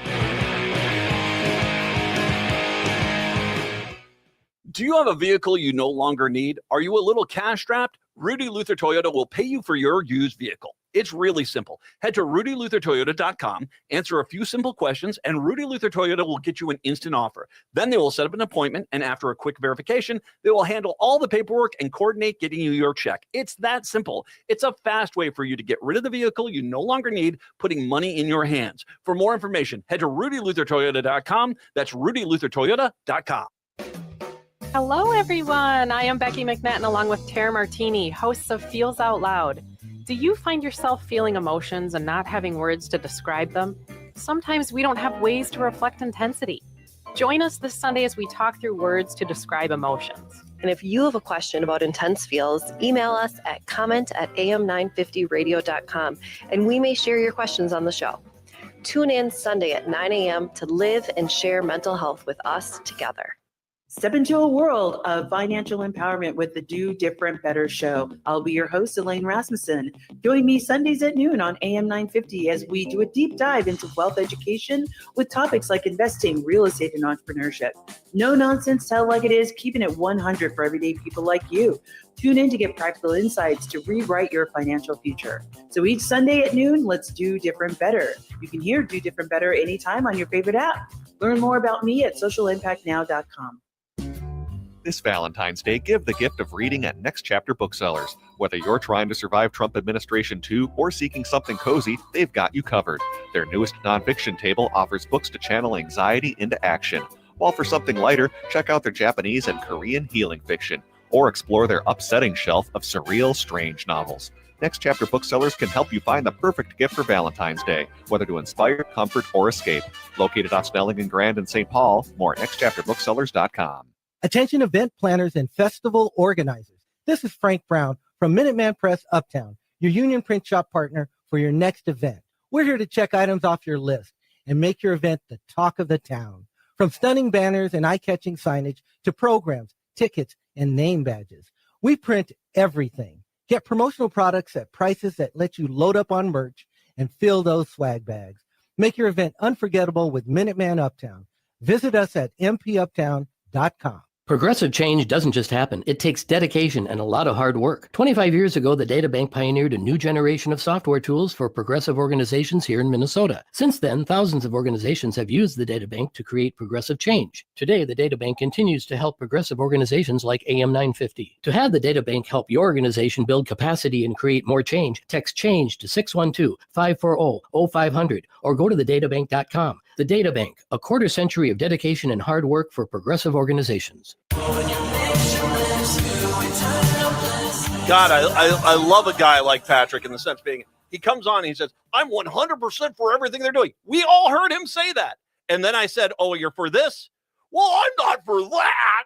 Do you have a vehicle you no longer need? Are you a little cash strapped? Rudy Luther Toyota will pay you for your used vehicle. It's really simple. Head to RudyLutherToyota.com, answer a few simple questions, and Rudy Luther Toyota will get you an instant offer. Then they will set up an appointment, and after a quick verification, they will handle all the paperwork and coordinate getting you your check. It's that simple. It's a fast way for you to get rid of the vehicle you no longer need, putting money in your hands. For more information, head to RudyLutherToyota.com. That's RudyLutherToyota.com. Hello, everyone. I am Becky McNeil along with Tara Martini, hosts of Feels Out Loud. Do you find yourself feeling emotions and not having words to describe them? Sometimes we don't have ways to reflect intensity. Join us this Sunday as we talk through words to describe emotions. And if you have a question about intense feels, email us at comment@am950radio.com, and we may share your questions on the show. Tune in Sunday at 9 a.m. to live and share mental health with us together. Step into a world of financial empowerment with the Do Different Better show. I'll be your host, Elaine Rasmussen. Join me Sundays at noon on AM 950 as we do a deep dive into wealth education with topics like investing, real estate, and entrepreneurship. No nonsense, tell like it is, keeping it 100 for everyday people like you. Tune in to get practical insights to rewrite your financial future. So each Sunday at noon, let's do different better. You can hear Do Different Better anytime on your favorite app. Learn more about me at socialimpactnow.com. This Valentine's Day, give the gift of reading at Next Chapter Booksellers. Whether you're trying to survive Trump administration 2 or seeking something cozy, they've got you covered. Their newest nonfiction table offers books to channel anxiety into action. While for something lighter, check out their Japanese and Korean healing fiction, or explore their upsetting shelf of surreal, strange novels. Next Chapter Booksellers can help you find the perfect gift for Valentine's Day, whether to inspire, comfort, or escape. Located off Snelling and Grand in St. Paul, more at nextchapterbooksellers.com. Attention event planners and festival organizers. This is Frank Brown from Minuteman Press Uptown, your union print shop partner for your next event. We're here to check items off your list and make your event the talk of the town. From stunning banners and eye-catching signage to programs, tickets, and name badges, we print everything. Get promotional products at prices that let you load up on merch and fill those swag bags. Make your event unforgettable with Minuteman Uptown. Visit us at mpuptown.com. Progressive change doesn't just happen. It takes dedication and a lot of hard work. 25 years ago, the data bank pioneered a new generation of software tools for progressive organizations here in Minnesota. Since then, thousands of organizations have used the data bank to create progressive change. Today, the data bank continues to help progressive organizations like AM 950. To have the data bank help your organization build capacity and create more change, text change to 612-540-0500 or go to thedatabank.com. The Data Bank, a quarter century of dedication and hard work for progressive organizations. God, I love a guy like Patrick in the sense being, he comes on and he says, I'm 100% for everything they're doing. We all heard him say that. And then I said, oh, you're for this? Well, I'm not for that.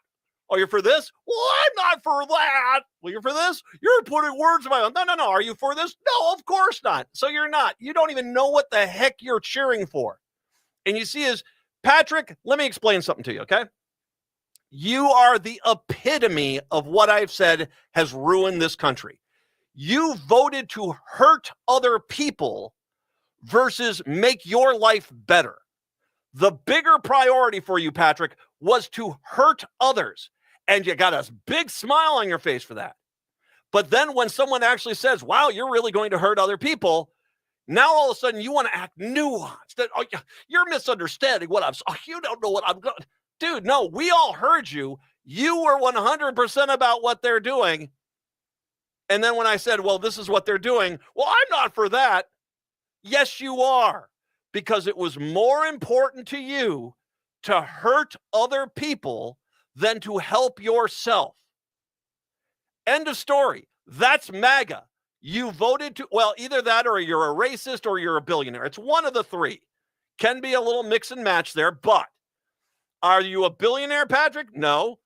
Oh, you're for this? Well, I'm not for that. Well, you're for this? You're putting words in my mouth. No. Are you for this? No, of course not. So you're not. You don't even know what the heck you're cheering for. And you see is, Patrick, let me explain something to you, okay? You are the epitome of what I've said has ruined this country. You voted to hurt other people versus make your life better. The bigger priority for you, Patrick, was to hurt others. And you got a big smile on your face for that. But then when someone actually says, wow, you're really going to hurt other people, now all of a sudden you want to act nuanced. That, oh, you're misunderstanding what I'm saying. Oh, you don't know what I'm going. Dude, no, we all heard you. You were 100% about what they're doing. And then when I said, well, this is what they're doing. Well, I'm not for that. Yes, you are. Because it was more important to you to hurt other people than to help yourself. End of story. That's MAGA. You voted to, well, either that or you're a racist or you're a billionaire. It's one of the three. Can be a little mix and match there, but are you a billionaire, Patrick? No.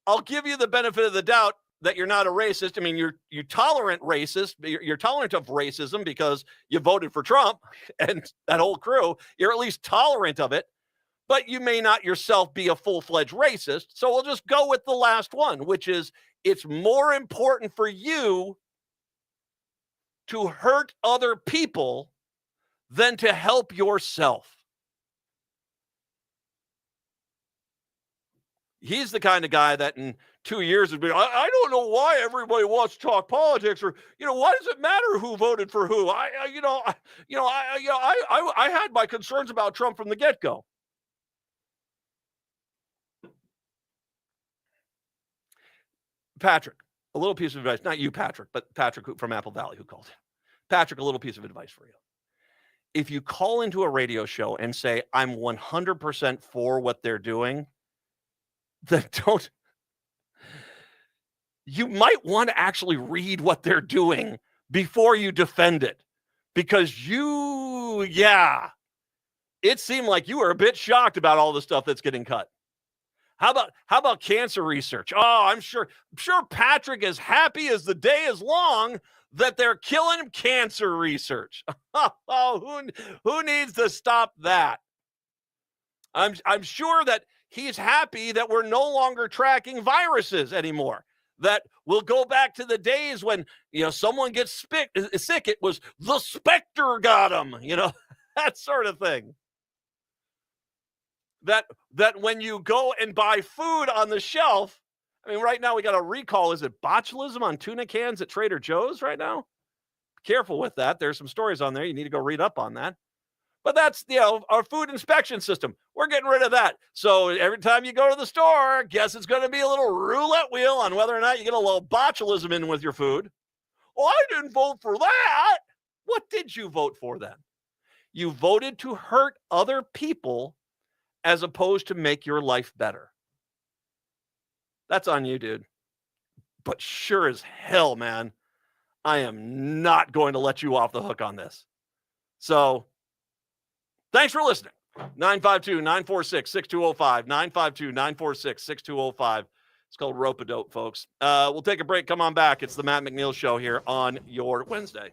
I'll give you the benefit of the doubt that you're not a racist. I mean, you're tolerant racist. You're tolerant of racism because you voted for Trump and that whole crew. You're at least tolerant of it, but you may not yourself be a full-fledged racist. So we'll just go with the last one, which is it's more important for you to hurt other people than to help yourself. He's the kind of guy that in 2 years would be, I don't know why everybody wants to talk politics, or, why does it matter who voted for who? I had my concerns about Trump from the get-go. Patrick, a little piece of advice, not you, Patrick, but Patrick from Apple Valley who called. Patrick, a little piece of advice for you. If you call into a radio show and say, I'm 100% for what they're doing, then you might want to actually read what they're doing before you defend it. Because it seemed like you were a bit shocked about all the stuff that's getting cut. How about cancer research? Oh, I'm sure Patrick is happy as the day is long that they're killing cancer research. Oh, who needs to stop that? I'm sure that he's happy that we're no longer tracking viruses anymore. That we'll go back to the days when, someone gets sick. It was the specter got him, that sort of thing. That when you go and buy food on the shelf, I mean, right now we got a recall. Is it botulism on tuna cans at Trader Joe's right now? Be careful with that. There's some stories on there. You need to go read up on that. But that's, our food inspection system. We're getting rid of that. So every time you go to the store, guess it's going to be a little roulette wheel on whether or not you get a little botulism in with your food. Oh, I didn't vote for that. What did you vote for then? You voted to hurt other people as opposed to make your life better. That's on you, dude. But sure as hell, man, I am not going to let you off the hook on this. So thanks for listening. 952-946-6205. 952-946-6205. It's called Rope-A-Dope, folks. We'll take a break. Come on back. It's the Matt McNeil Show here on your Wednesday.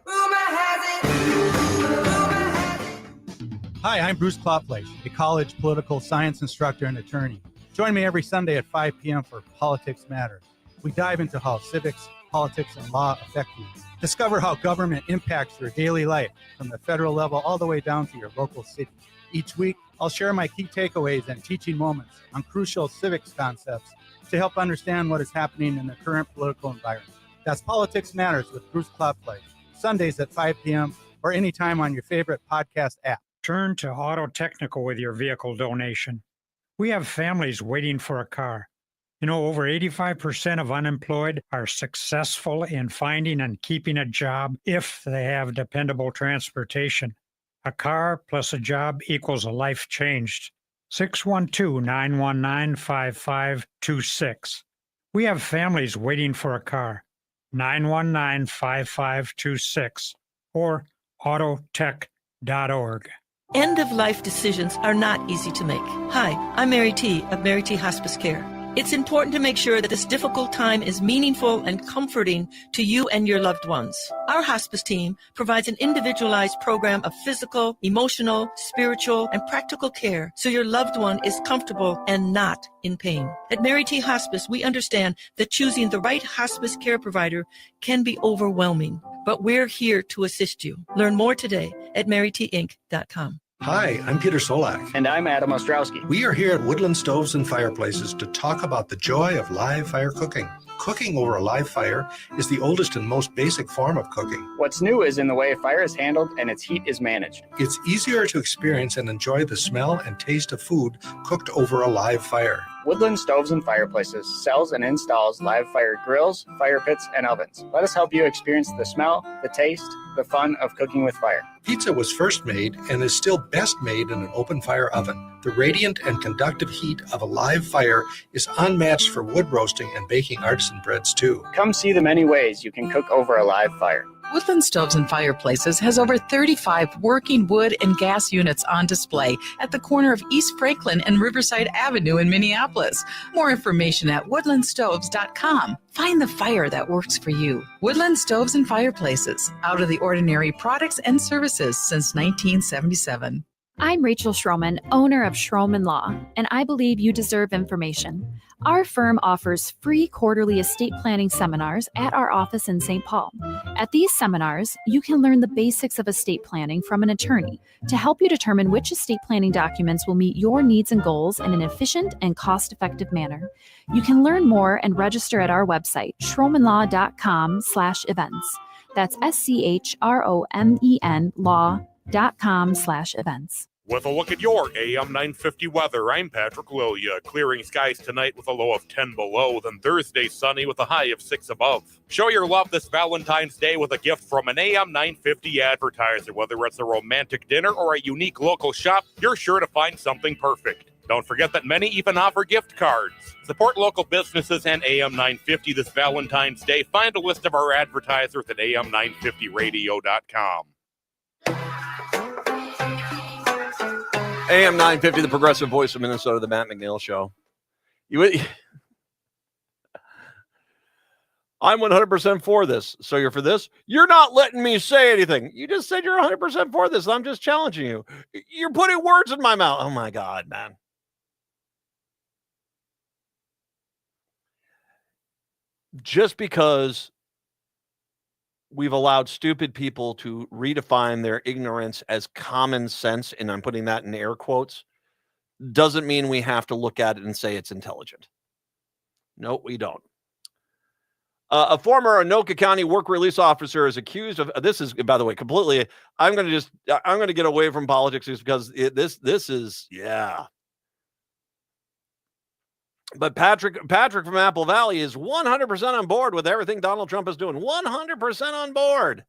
Hi, I'm Bruce Klopfleisch, a college political science instructor and attorney. Join me every Sunday at 5 p.m. for Politics Matters. We dive into how civics, politics, and law affect you. Discover how government impacts your daily life from the federal level all the way down to your local city. Each week, I'll share my key takeaways and teaching moments on crucial civics concepts to help understand what is happening in the current political environment. That's Politics Matters with Bruce Klopfleisch, Sundays at 5 p.m. or anytime on your favorite podcast app. Turn to Auto Technical with your vehicle donation. We have families waiting for a car. Over 85% of unemployed are successful in finding and keeping a job if they have dependable transportation. A car plus a job equals a life changed. 612-919-5526. We have families waiting for a car. 919-5526 or autotech.org. End-of-life decisions are not easy to make. Hi, I'm Mary T. of Mary T. Hospice Care. It's important to make sure that this difficult time is meaningful and comforting to you and your loved ones. Our hospice team provides an individualized program of physical, emotional, spiritual, and practical care so your loved one is comfortable and not in pain. At Mary T. Hospice, we understand that choosing the right hospice care provider can be overwhelming, but we're here to assist you. Learn more today at marytinc.com. Hi, I'm Peter Solak. And I'm Adam Ostrowski. We are here at Woodland Stoves and Fireplaces to talk about the joy of live fire cooking. Cooking over a live fire is the oldest and most basic form of cooking. What's new is in the way fire is handled and its heat is managed. It's easier to experience and enjoy the smell and taste of food cooked over a live fire. Woodland Stoves and Fireplaces sells and installs live fire grills, fire pits, and ovens. Let us help you experience the smell, the taste, the fun of cooking with fire. Pizza was first made and is still best made in an open fire oven. The radiant and conductive heat of a live fire is unmatched for wood roasting and baking artisan breads too. Come see the many ways you can cook over a live fire. Woodland Stoves and Fireplaces has over 35 working wood and gas units on display at the corner of East Franklin and Riverside Avenue in Minneapolis. More information at woodlandstoves.com. Find the fire that works for you. Woodland Stoves and Fireplaces. Out of the ordinary products and services since 1977. I'm Rachel Schroman, owner of Schroman Law, and I believe you deserve information. Our firm offers free quarterly estate planning seminars at our office in St. Paul. At these seminars, you can learn the basics of estate planning from an attorney to help you determine which estate planning documents will meet your needs and goals in an efficient and cost-effective manner. You can learn more and register at our website, schromanlaw.com/events. That's SCHROMEN law.com/events. With a look at your AM 950 weather, I'm Patrick Lilia. Clearing skies tonight with a low of 10 below, then Thursday sunny with a high of 6 above. Show your love this Valentine's Day with a gift from an AM 950 advertiser. Whether it's a romantic dinner or a unique local shop, you're sure to find something perfect. Don't forget that many even offer gift cards. Support local businesses and AM 950 this Valentine's Day. Find a list of our advertisers at am950radio.com. AM 950, the progressive voice of Minnesota, the Matt McNeil Show. I'm 100% for this. So you're for this? You're not letting me say anything. You just said you're 100% for this. I'm just challenging you. You're putting words in my mouth. Oh, my God, man. Just because we've allowed stupid people to redefine their ignorance as common sense, and I'm putting that in air quotes, doesn't mean we have to look at it and say it's intelligent. No, we don't. A former Anoka County work release officer is accused of, this is, by the way, completely, I'm going to get away from politics just because this is, yeah. But Patrick from Apple Valley is 100% on board with everything Donald Trump is doing. 100% on board.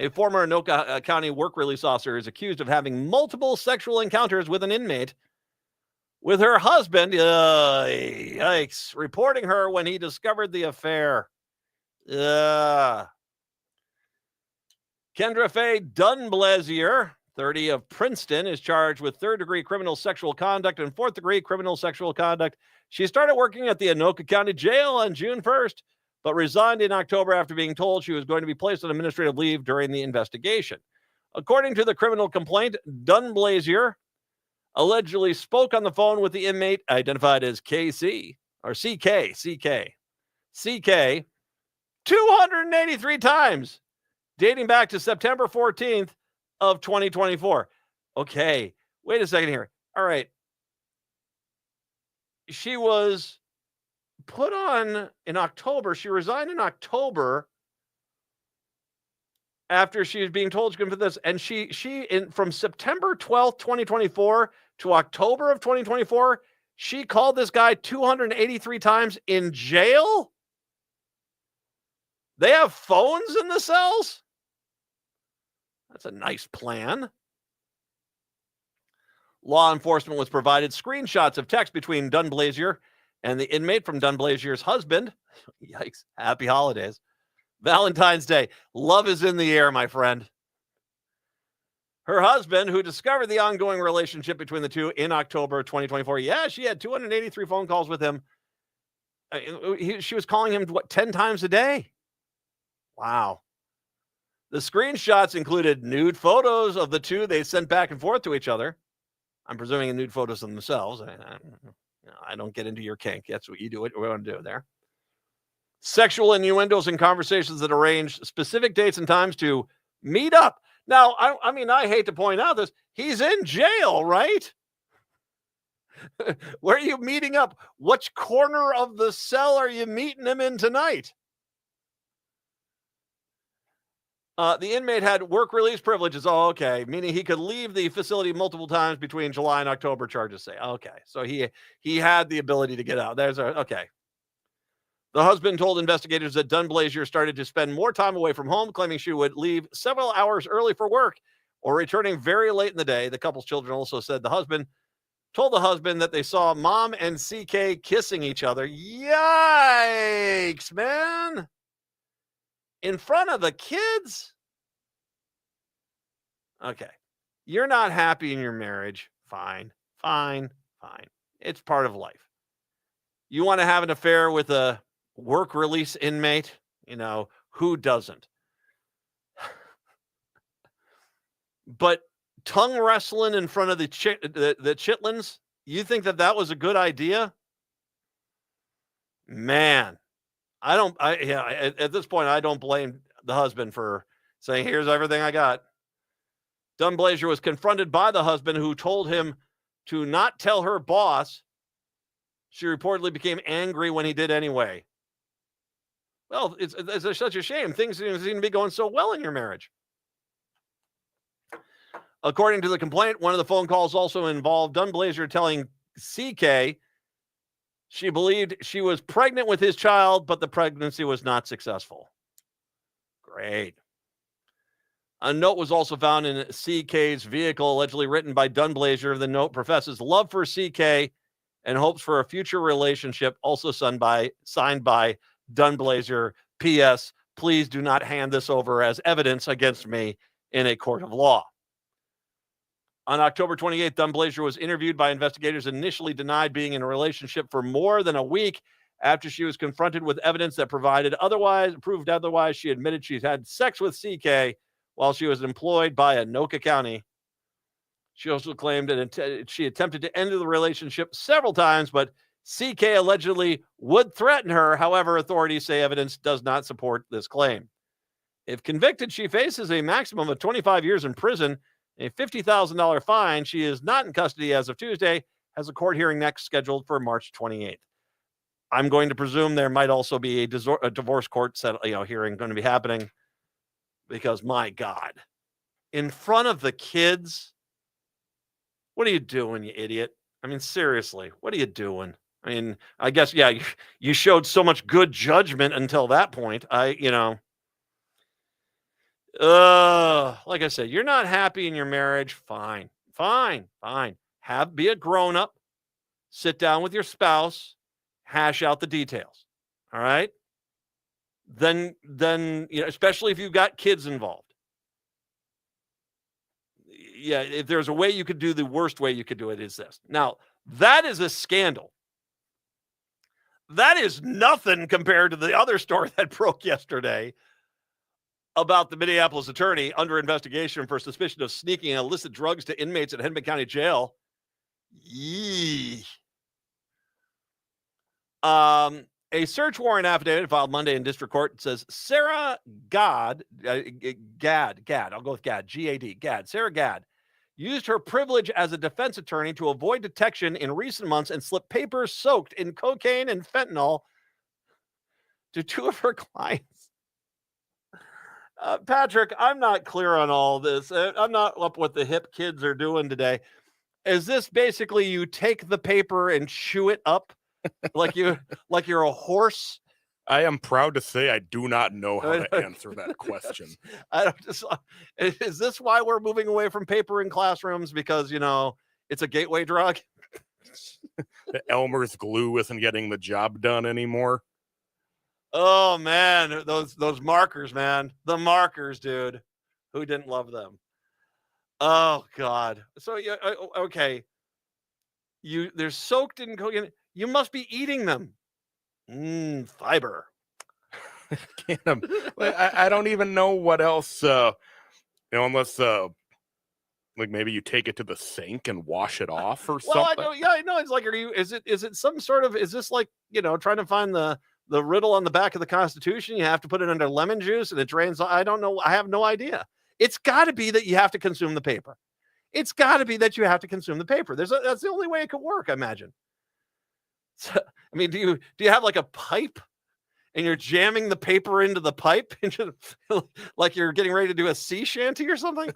A former Anoka County work release officer is accused of having multiple sexual encounters with an inmate with her husband, yikes, reporting her when he discovered the affair. Kendra Faye Dunblazier, 30 of Princeton, is charged with third-degree criminal sexual conduct and fourth-degree criminal sexual conduct. She started working at the Anoka County Jail on June 1st, but resigned in October after being told she was going to be placed on administrative leave during the investigation. According to the criminal complaint, Dunblazier allegedly spoke on the phone with the inmate identified as CK 283 times, dating back to September 14th of 2024. Okay, wait a second here. All right. She was put on in October. She resigned in October after she was being told she couldn't put this. And from September 12th, 2024 to October of 2024, she called this guy 283 times in jail. They have phones in the cells. That's a nice plan. Law enforcement was provided screenshots of text between Dunblazier and the inmate from Dunblazier's husband. Yikes. Happy holidays. Valentine's Day. Love is in the air, my friend. Her husband, who discovered the ongoing relationship between the two in October 2024. Yeah, she had 283 phone calls with him. She was calling him, 10 times a day? Wow. The screenshots included nude photos of the two they sent back and forth to each other. I'm presuming nude photos of themselves. I don't get into your kink. That's what you do. What we want to do there. Sexual innuendos and conversations that arranged specific dates and times to meet up. Now, I hate to point out this. He's in jail, right? Where are you meeting up? Which corner of the cell are you meeting him in tonight? The inmate had work release privileges. Oh, okay. Meaning he could leave the facility multiple times between July and October, charges say. Okay. So he had the ability to get out. Okay. The husband told investigators that Dunblazier started to spend more time away from home, claiming she would leave several hours early for work or returning very late in the day. The couple's children also said the husband told the husband that they saw mom and CK kissing each other. Yikes, man. In front of the kids? Okay. You're not happy in your marriage. Fine. It's part of life. You want to have an affair with a work release inmate? Who doesn't? But tongue wrestling in front of the Chitlins. You think that was a good idea? Man, at this point, I don't blame the husband for saying, here's everything I got. Dunblazer was confronted by the husband, who told him to not tell her boss. She reportedly became angry when he did anyway. Well, it's such a shame. Things seem to be going so well in your marriage. According to the complaint, one of the phone calls also involved Dunblazer telling CK she believed she was pregnant with his child, but the pregnancy was not successful. Great. A note was also found in CK's vehicle, allegedly written by Dunblazer. The note professes love for CK and hopes for a future relationship, also signed by Dunblazer. P.S. Please do not hand this over as evidence against me in a court of law. On October 28th, Dunblazer was interviewed by investigators and initially denied being in a relationship for more than a week. After she was confronted with evidence that proved otherwise, she admitted she's had sex with CK while she was employed by Anoka County. She also claimed that she attempted to end the relationship several times, but CK allegedly would threaten her. However, authorities say evidence does not support this claim. If convicted, she faces a maximum of 25 years in prison, a $50,000 fine. She is not in custody as of Tuesday, has a court hearing next scheduled for March 28th. I'm going to presume there might also be a divorce court hearing going to be happening, because my God, in front of the kids, what are you doing, you idiot? I mean, seriously, what are you doing? I mean, I guess, yeah, you showed so much good judgment until that point. Like I said, you're not happy in your marriage. Fine. Be a grown-up, sit down with your spouse, hash out the details. All right. Then, especially if you've got kids involved. Yeah, if there's a way you could do, the worst way you could do it is this. Now, that is a scandal. That is nothing compared to the other story that broke yesterday about the Minneapolis attorney under investigation for suspicion of sneaking illicit drugs to inmates at Hennepin County Jail. Yee. A search warrant affidavit filed Monday in district court says Sarah Gad, I'll go with Gad, G-A-D, Gad, Sarah Gad, used her privilege as a defense attorney to avoid detection in recent months and slip papers soaked in cocaine and fentanyl to two of her clients. Patrick, I'm not clear on all this. I'm not up what the hip kids are doing today. Is this basically you take the paper and chew it up like you're a horse? I am proud to say I do not know how to answer that question. Is this why we're moving away from paper in classrooms? Because, it's a gateway drug? The Elmer's glue isn't getting the job done anymore. Oh, man, those markers, man. The markers, dude. Who didn't love them? Oh, God. So, yeah, okay. They're soaked in cocaine. You must be eating them. Fiber. I don't even know what else, unless like maybe you take it to the sink and wash it off or something. I know. It's like, is it some sort of, is this like, trying to find the riddle on the back of the Constitution? You have to put it under lemon juice and it drains. I don't know. I have no idea. It's got to be that you have to consume the paper. That's the only way it could work, I imagine. So, I mean, do you have like a pipe and you're jamming the paper into the pipe like you're getting ready to do a sea shanty or something?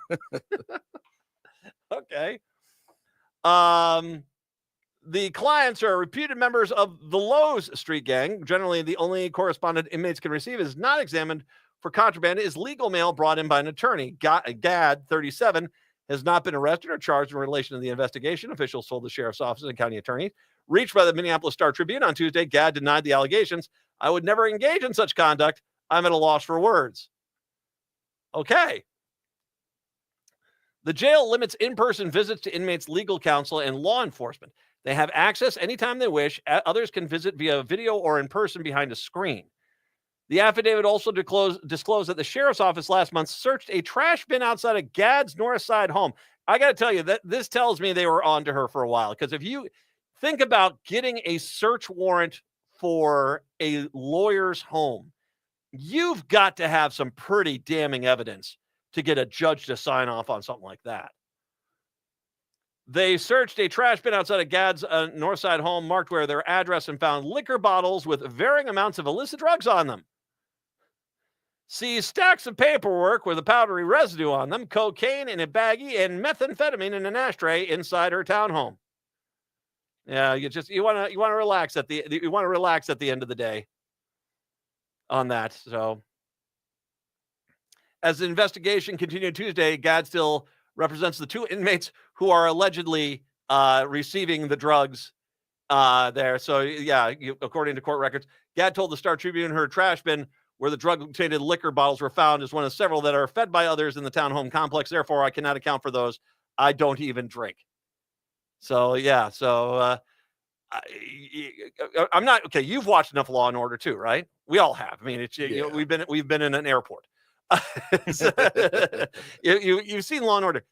Okay. The clients are reputed members of the Lowe's Street Gang. Generally, the only correspondent inmates can receive is not examined for contraband is legal mail brought in by an attorney. Gad, 37, has not been arrested or charged in relation to the investigation. Officials told the sheriff's office and county attorney. Reached by the Minneapolis Star-Tribune on Tuesday, Gad denied the allegations. I would never engage in such conduct. I'm at a loss for words. Okay. The jail limits in-person visits to inmates' legal counsel and law enforcement. They have access anytime they wish. Others can visit via video or in person behind a screen. The affidavit also disclosed that the sheriff's office last month searched a trash bin outside of Gad's North Side home. I got to tell you that this tells me they were on to her for a while. Because if you think about getting a search warrant for a lawyer's home, you've got to have some pretty damning evidence to get a judge to sign off on something like that. They searched a trash bin outside of Gadd's Northside home, marked where their address, and found liquor bottles with varying amounts of illicit drugs on them. See stacks of paperwork with a powdery residue on them, cocaine in a baggie, and methamphetamine in an ashtray inside her townhome. Yeah, you want to relax at the end of the day on that. So, as the investigation continued Tuesday, Gadd still represents the 2 inmates who are allegedly receiving the drugs there. So, yeah, according to court records, Gadd told the Star Tribune her trash bin where the drug-tainted liquor bottles were found is one of several that are fed by others in the townhome complex. Therefore, I cannot account for those. I don't even drink. So, yeah. So, I'm not okay. You've watched enough Law and Order too, right? We all have. I mean, it's we've been in an airport. You've seen Law and Order.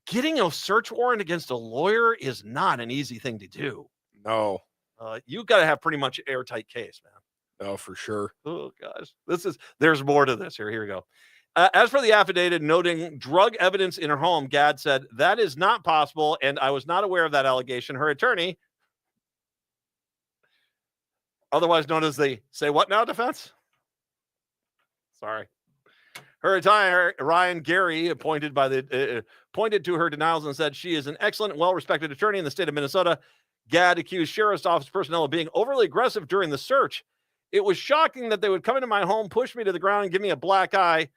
Getting a search warrant against a lawyer is not an easy thing to do. No. You've got to have pretty much airtight case, man. No, for sure. Oh gosh, there's more to this. Here we go. As for the affidavit noting drug evidence in her home, Gadd said that is not possible, and I was not aware of that allegation. Her attorney, otherwise known as the say what now defense. Sorry. Her attorney, Ryan Gary, pointed to her denials and said she is an excellent, well-respected attorney in the state of Minnesota. Gadd accused sheriff's office personnel of being overly aggressive during the search. It was shocking that they would come into my home, push me to the ground, and give me a black eye,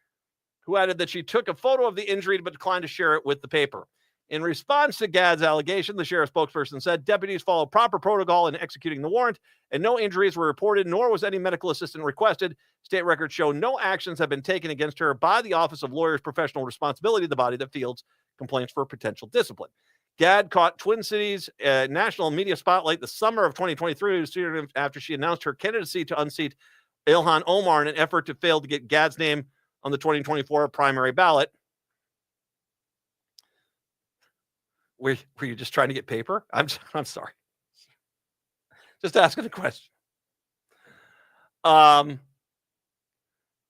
who added that she took a photo of the injury but declined to share it with the paper. In response to Gadd's allegation, the sheriff's spokesperson said deputies followed proper protocol in executing the warrant, and no injuries were reported, nor was any medical assistance requested. State records show no actions have been taken against her by the Office of Lawyers' Professional Responsibility, the body that fields complaints for potential discipline. Gadd caught Twin Cities national media spotlight the summer of 2023 after she announced her candidacy to unseat Ilhan Omar in an effort to fail to get Gadd's name on the 2024 primary ballot. Were you just trying to get paper? I'm sorry. Just asking a question.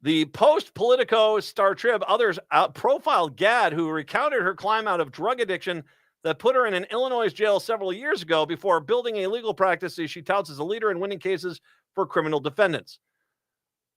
The Post-Politico, Star Trib, others profiled Gadd, who recounted her climb out of drug addiction that put her in an Illinois jail several years ago before building a legal practice she touts as a leader in winning cases for criminal defendants.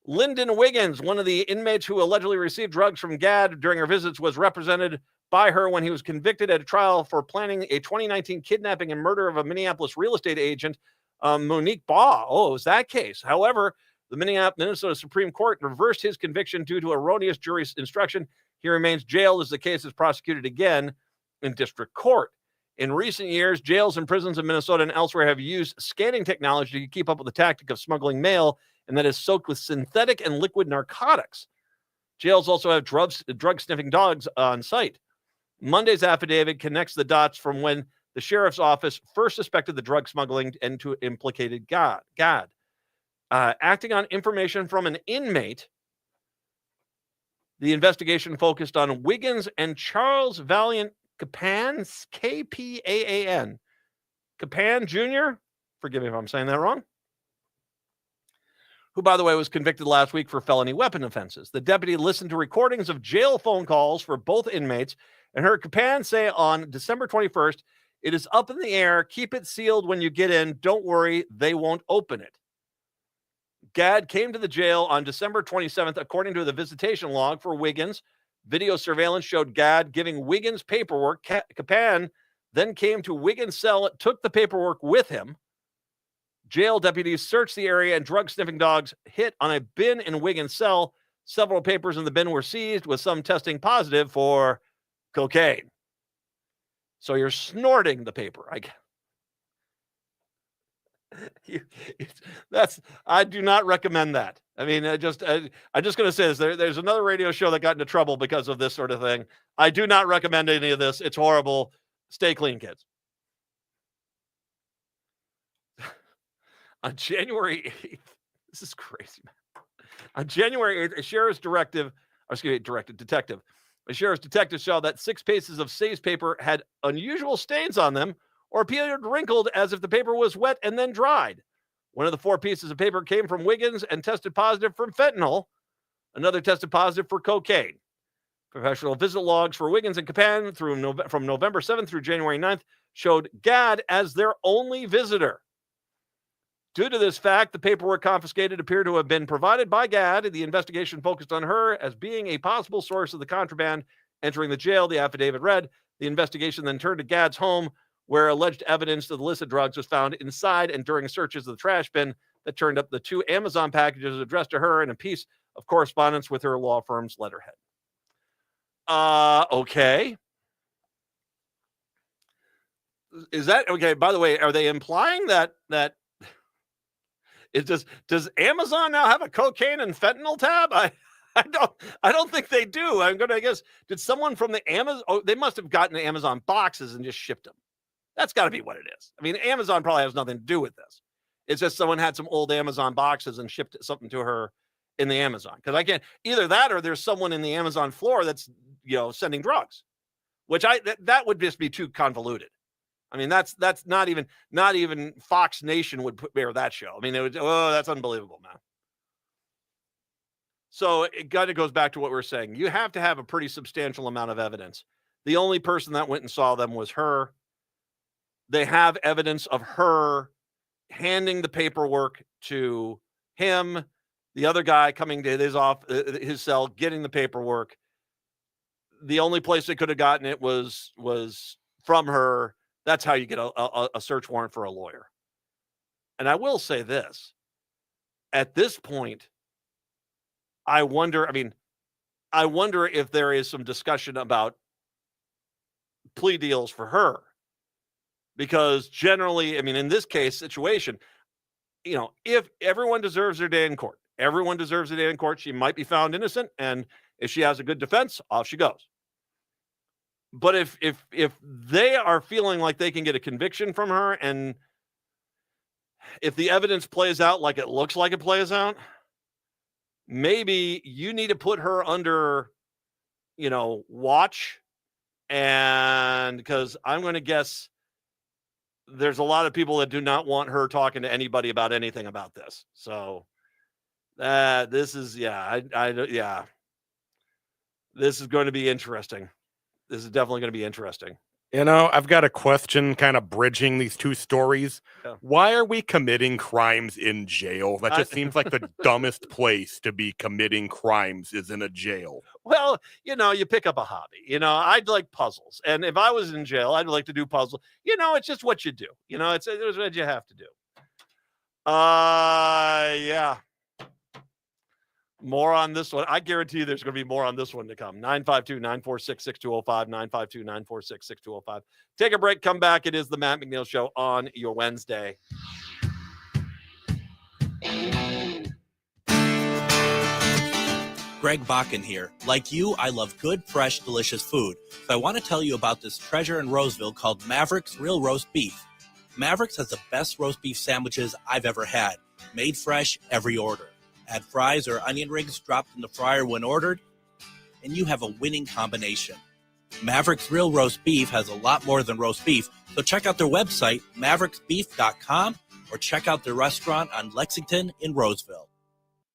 Lyndon Wiggins, one of the inmates who allegedly received drugs from Gadd during her visits, was represented by her when he was convicted at a trial for planning a 2019 kidnapping and murder of a Minneapolis real estate agent, Monique Baugh. Oh, it was that case. However, the Minnesota Supreme Court reversed his conviction due to erroneous jury instruction. He remains jailed as the case is prosecuted again in district court. In recent years, jails and prisons in Minnesota and elsewhere have used scanning technology to keep up with the tactic of smuggling mail, and that is soaked with synthetic and liquid narcotics. Jails also have drug-sniffing dogs on site. Monday's affidavit connects the dots from when the sheriff's office first suspected the drug smuggling and to implicated Gadd. Acting on information from an inmate, the investigation focused on Wiggins and Charles Valiant Capan, K-P-A-A-N. Capan Jr., forgive me if I'm saying that wrong, who, by the way, was convicted last week for felony weapon offenses. The deputy listened to recordings of jail phone calls for both inmates and heard Capan say on December 21st, "It is up in the air. Keep it sealed when you get in. Don't worry, they won't open it." Gadd came to the jail on December 27th, according to the visitation log for Wiggins. Video surveillance showed Gadd giving Wiggins paperwork. Capan then came to Wiggins' cell, took the paperwork with him. Jail deputies searched the area and drug-sniffing dogs hit on a bin in Wiggins' cell. Several papers in the bin were seized, with some testing positive for cocaine. So you're snorting the paper. I do not recommend that. I mean, I'm just going to say this. There's another radio show that got into trouble because of this sort of thing. I do not recommend any of this. It's horrible. Stay clean, kids. On January 8th, this is crazy, man. On January 8th, a sheriff's detective The sheriff's detectives saw that 6 pieces of Say's paper had unusual stains on them or appeared wrinkled as if the paper was wet and then dried. One of the 4 pieces of paper came from Wiggins and tested positive for fentanyl. Another tested positive for cocaine. Professional visit logs for Wiggins and Capan from November 7th through January 9th showed Gadd as their only visitor. Due to this fact, the paperwork confiscated appeared to have been provided by Gadd. The investigation focused on her as being a possible source of the contraband entering the jail, the affidavit read. The investigation then turned to Gadd's home, where alleged evidence of illicit drugs was found inside and during searches of the trash bin that turned up the 2 Amazon packages addressed to her and a piece of correspondence with her law firm's letterhead. Okay. Is that okay? By the way, are they implying that it does Amazon now have a cocaine and fentanyl tab? I don't think they do. I'm gonna guess, did someone from the Amazon? Oh, they must have gotten the Amazon boxes and just shipped them. That's got to be what it is. I mean, Amazon probably has nothing to do with this. It's just someone had some old Amazon boxes and shipped something to her in the Amazon. Because I can't either that or there's someone in the Amazon floor that's sending drugs, which that would just be too convoluted. I mean, that's not even Fox Nation would bear that show. I mean, that's unbelievable, man. So it kind of goes back to what we're saying. You have to have a pretty substantial amount of evidence. The only person that went and saw them was her. They have evidence of her handing the paperwork to him, the other guy coming to his cell, getting the paperwork. The only place they could have gotten it was from her. That's how you get a search warrant for a lawyer. And I will say this. At this point, I wonder if there is some discussion about plea deals for her. Because generally, I mean, in this situation, if everyone deserves their day in court, she might be found innocent. And if she has a good defense, off she goes. But if they are feeling like they can get a conviction from her, and if the evidence plays out like it looks like it plays out, maybe you need to put her under, watch. And because I'm going to guess there's a lot of people that do not want her talking to anybody about anything about this. So this is, this is going to be interesting. This is definitely going to be interesting. I've got a question kind of bridging these two stories. Yeah. Why are we committing crimes in jail? That just seems like the dumbest place to be committing crimes is in a jail. Well, you pick up a hobby. I'd like puzzles. And if I was in jail, I'd like to do puzzles. It's just what you do. It's what you have to do. Yeah. More on this one. I guarantee there's going to be more on this one to come. 952-946-6205, 952-946-6205. Take a break, come back. It is the Matt McNeil Show on your Wednesday. Greg Bakken here. Like you, I love good, fresh, delicious food. So I want to tell you about this treasure in Roseville called Maverick's Real Roast Beef. Maverick's has the best roast beef sandwiches I've ever had. Made fresh every order. Add fries or onion rings dropped in the fryer when ordered, and you have a winning combination. Maverick's Real Roast Beef has a lot more than roast beef, so check out their website, mavericksbeef.com, or check out their restaurant on Lexington in Roseville.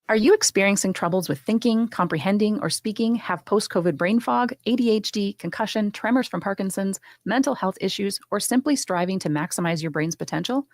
Are you experiencing troubles with thinking, comprehending, or speaking, have post-COVID brain fog, ADHD, concussion, tremors from Parkinson's, mental health issues, or simply striving to maximize your brain's potential?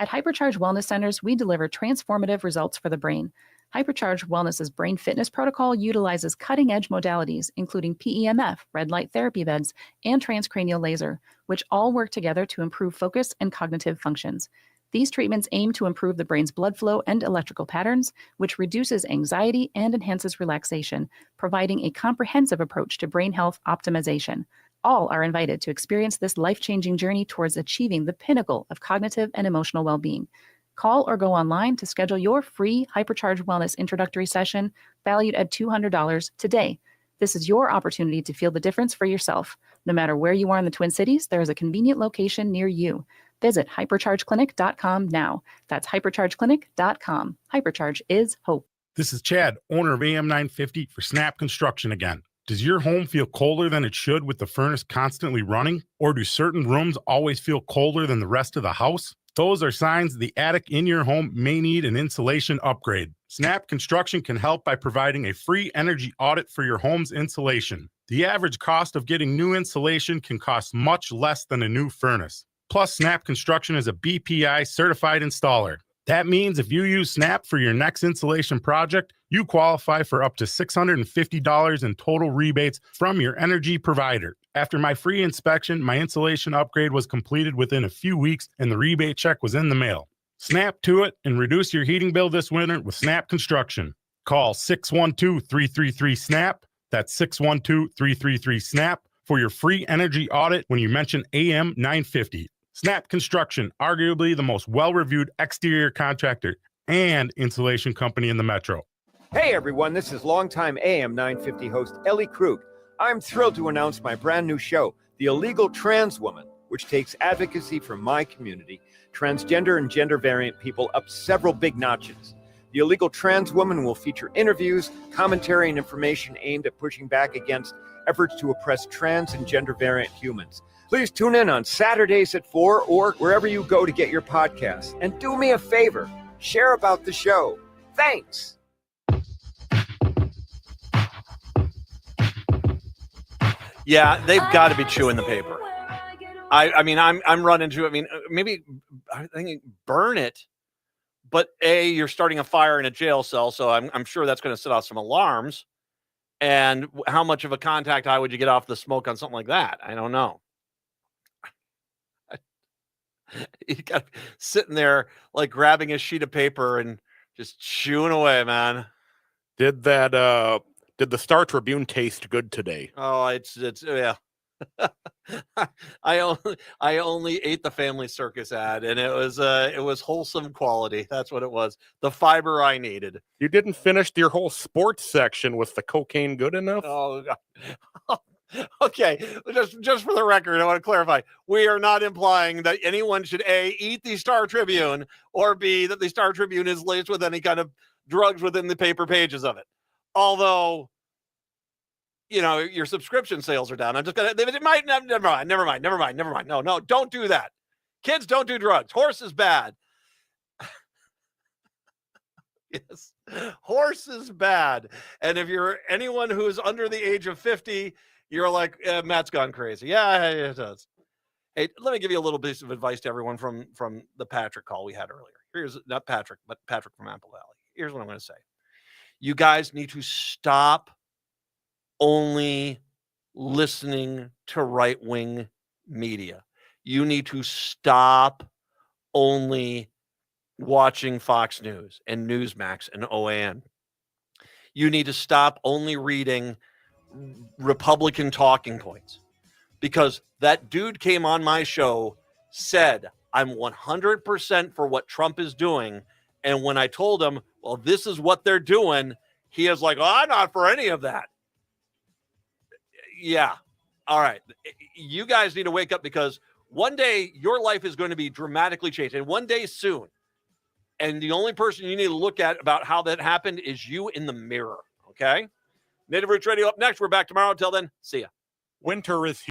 At Hypercharge Wellness Centers, we deliver transformative results for the brain. Hypercharge Wellness's brain fitness protocol utilizes cutting-edge modalities, including PEMF, red light therapy beds, and transcranial laser, which all work together to improve focus and cognitive functions. These treatments aim to improve the brain's blood flow and electrical patterns, which reduces anxiety and enhances relaxation, providing a comprehensive approach to brain health optimization. All are invited to experience this life-changing journey towards achieving the pinnacle of cognitive and emotional well-being. Call or go online to schedule your free Hypercharge Wellness introductory session valued at $200 today. This is your opportunity to feel the difference for yourself. No matter where you are in the Twin Cities, there is a convenient location near you. Visit hyperchargeclinic.com now. That's hyperchargeclinic.com. Hypercharge is hope. This is Chad, owner of AM 950 for Snap Construction again. Does your home feel colder than it should with the furnace constantly running? Or do certain rooms always feel colder than the rest of the house? Those are signs the attic in your home may need an insulation upgrade. Snap Construction can help by providing a free energy audit for your home's insulation. The average cost of getting new insulation can cost much less than a new furnace. Plus, Snap Construction is a BPI certified installer. That means if you use Snap for your next insulation project, you qualify for up to $650 in total rebates from your energy provider. After my free inspection, my insulation upgrade was completed within a few weeks and the rebate check was in the mail. Snap to it and reduce your heating bill this winter with Snap Construction. Call 612-333-SNAP. That's 612-333-SNAP for your free energy audit when you mention AM 950. Snap Construction, arguably the most well-reviewed exterior contractor and insulation company in the metro. Hey everyone, this is longtime AM 950 host Ellie Krug. I'm thrilled to announce my brand new show, The Illegal Trans Woman, which takes advocacy for my community, transgender and gender variant people, up several big notches. The Illegal Trans Woman will feature interviews, commentary, and information aimed at pushing back against efforts to oppress trans and gender variant humans. Please tune in on Saturdays at 4 or wherever you go to get your podcasts. And do me a favor, share about the show. Thanks. Yeah, they've got to be chewing the paper. I mean, I'm running to. I mean, maybe I'm thinking burn it, but you're starting a fire in a jail cell, so I'm sure that's going to set off some alarms. And how much of a contact high would you get off the smoke on something like that? I don't know. You got sitting there like grabbing a sheet of paper and just chewing away, man. Did the Star Tribune taste good today? Oh, it's yeah. I only ate the Family Circus ad, and it was wholesome quality. That's what it was. The fiber I needed. You didn't finish your whole sports section with the cocaine good enough? Oh, God. Okay, just for the record, I want to clarify. We are not implying that anyone should A, eat the Star Tribune, or B, that the Star Tribune is laced with any kind of drugs within the paper pages of it. Although, you know, your subscription sales are down. I'm just gonna. It might. Never mind. No, don't do that. Kids, don't do drugs. Horse is bad. Yes, horse is bad. And if you're anyone who's under the age of 50, you're like, Matt's gone crazy. Yeah, it does. Hey, let me give you a little piece of advice to everyone from the Patrick call we had earlier. Here's not Patrick, but Patrick from Apple Valley. Here's what I'm going to say. You guys need to stop only listening to right-wing media. You need to stop only watching Fox News and Newsmax and OAN. You need to stop only reading Republican talking points, because that dude came on my show, said, I'm 100% for what Trump is doing. And when I told him, well, this is what they're doing, he is like, oh, I'm not for any of that. Yeah. All right. You guys need to wake up, because one day your life is going to be dramatically changed, and one day soon. And the only person you need to look at about how that happened is you in the mirror. Okay. Native Roots Radio up next. We're back tomorrow. Until then, see ya. Winter is here.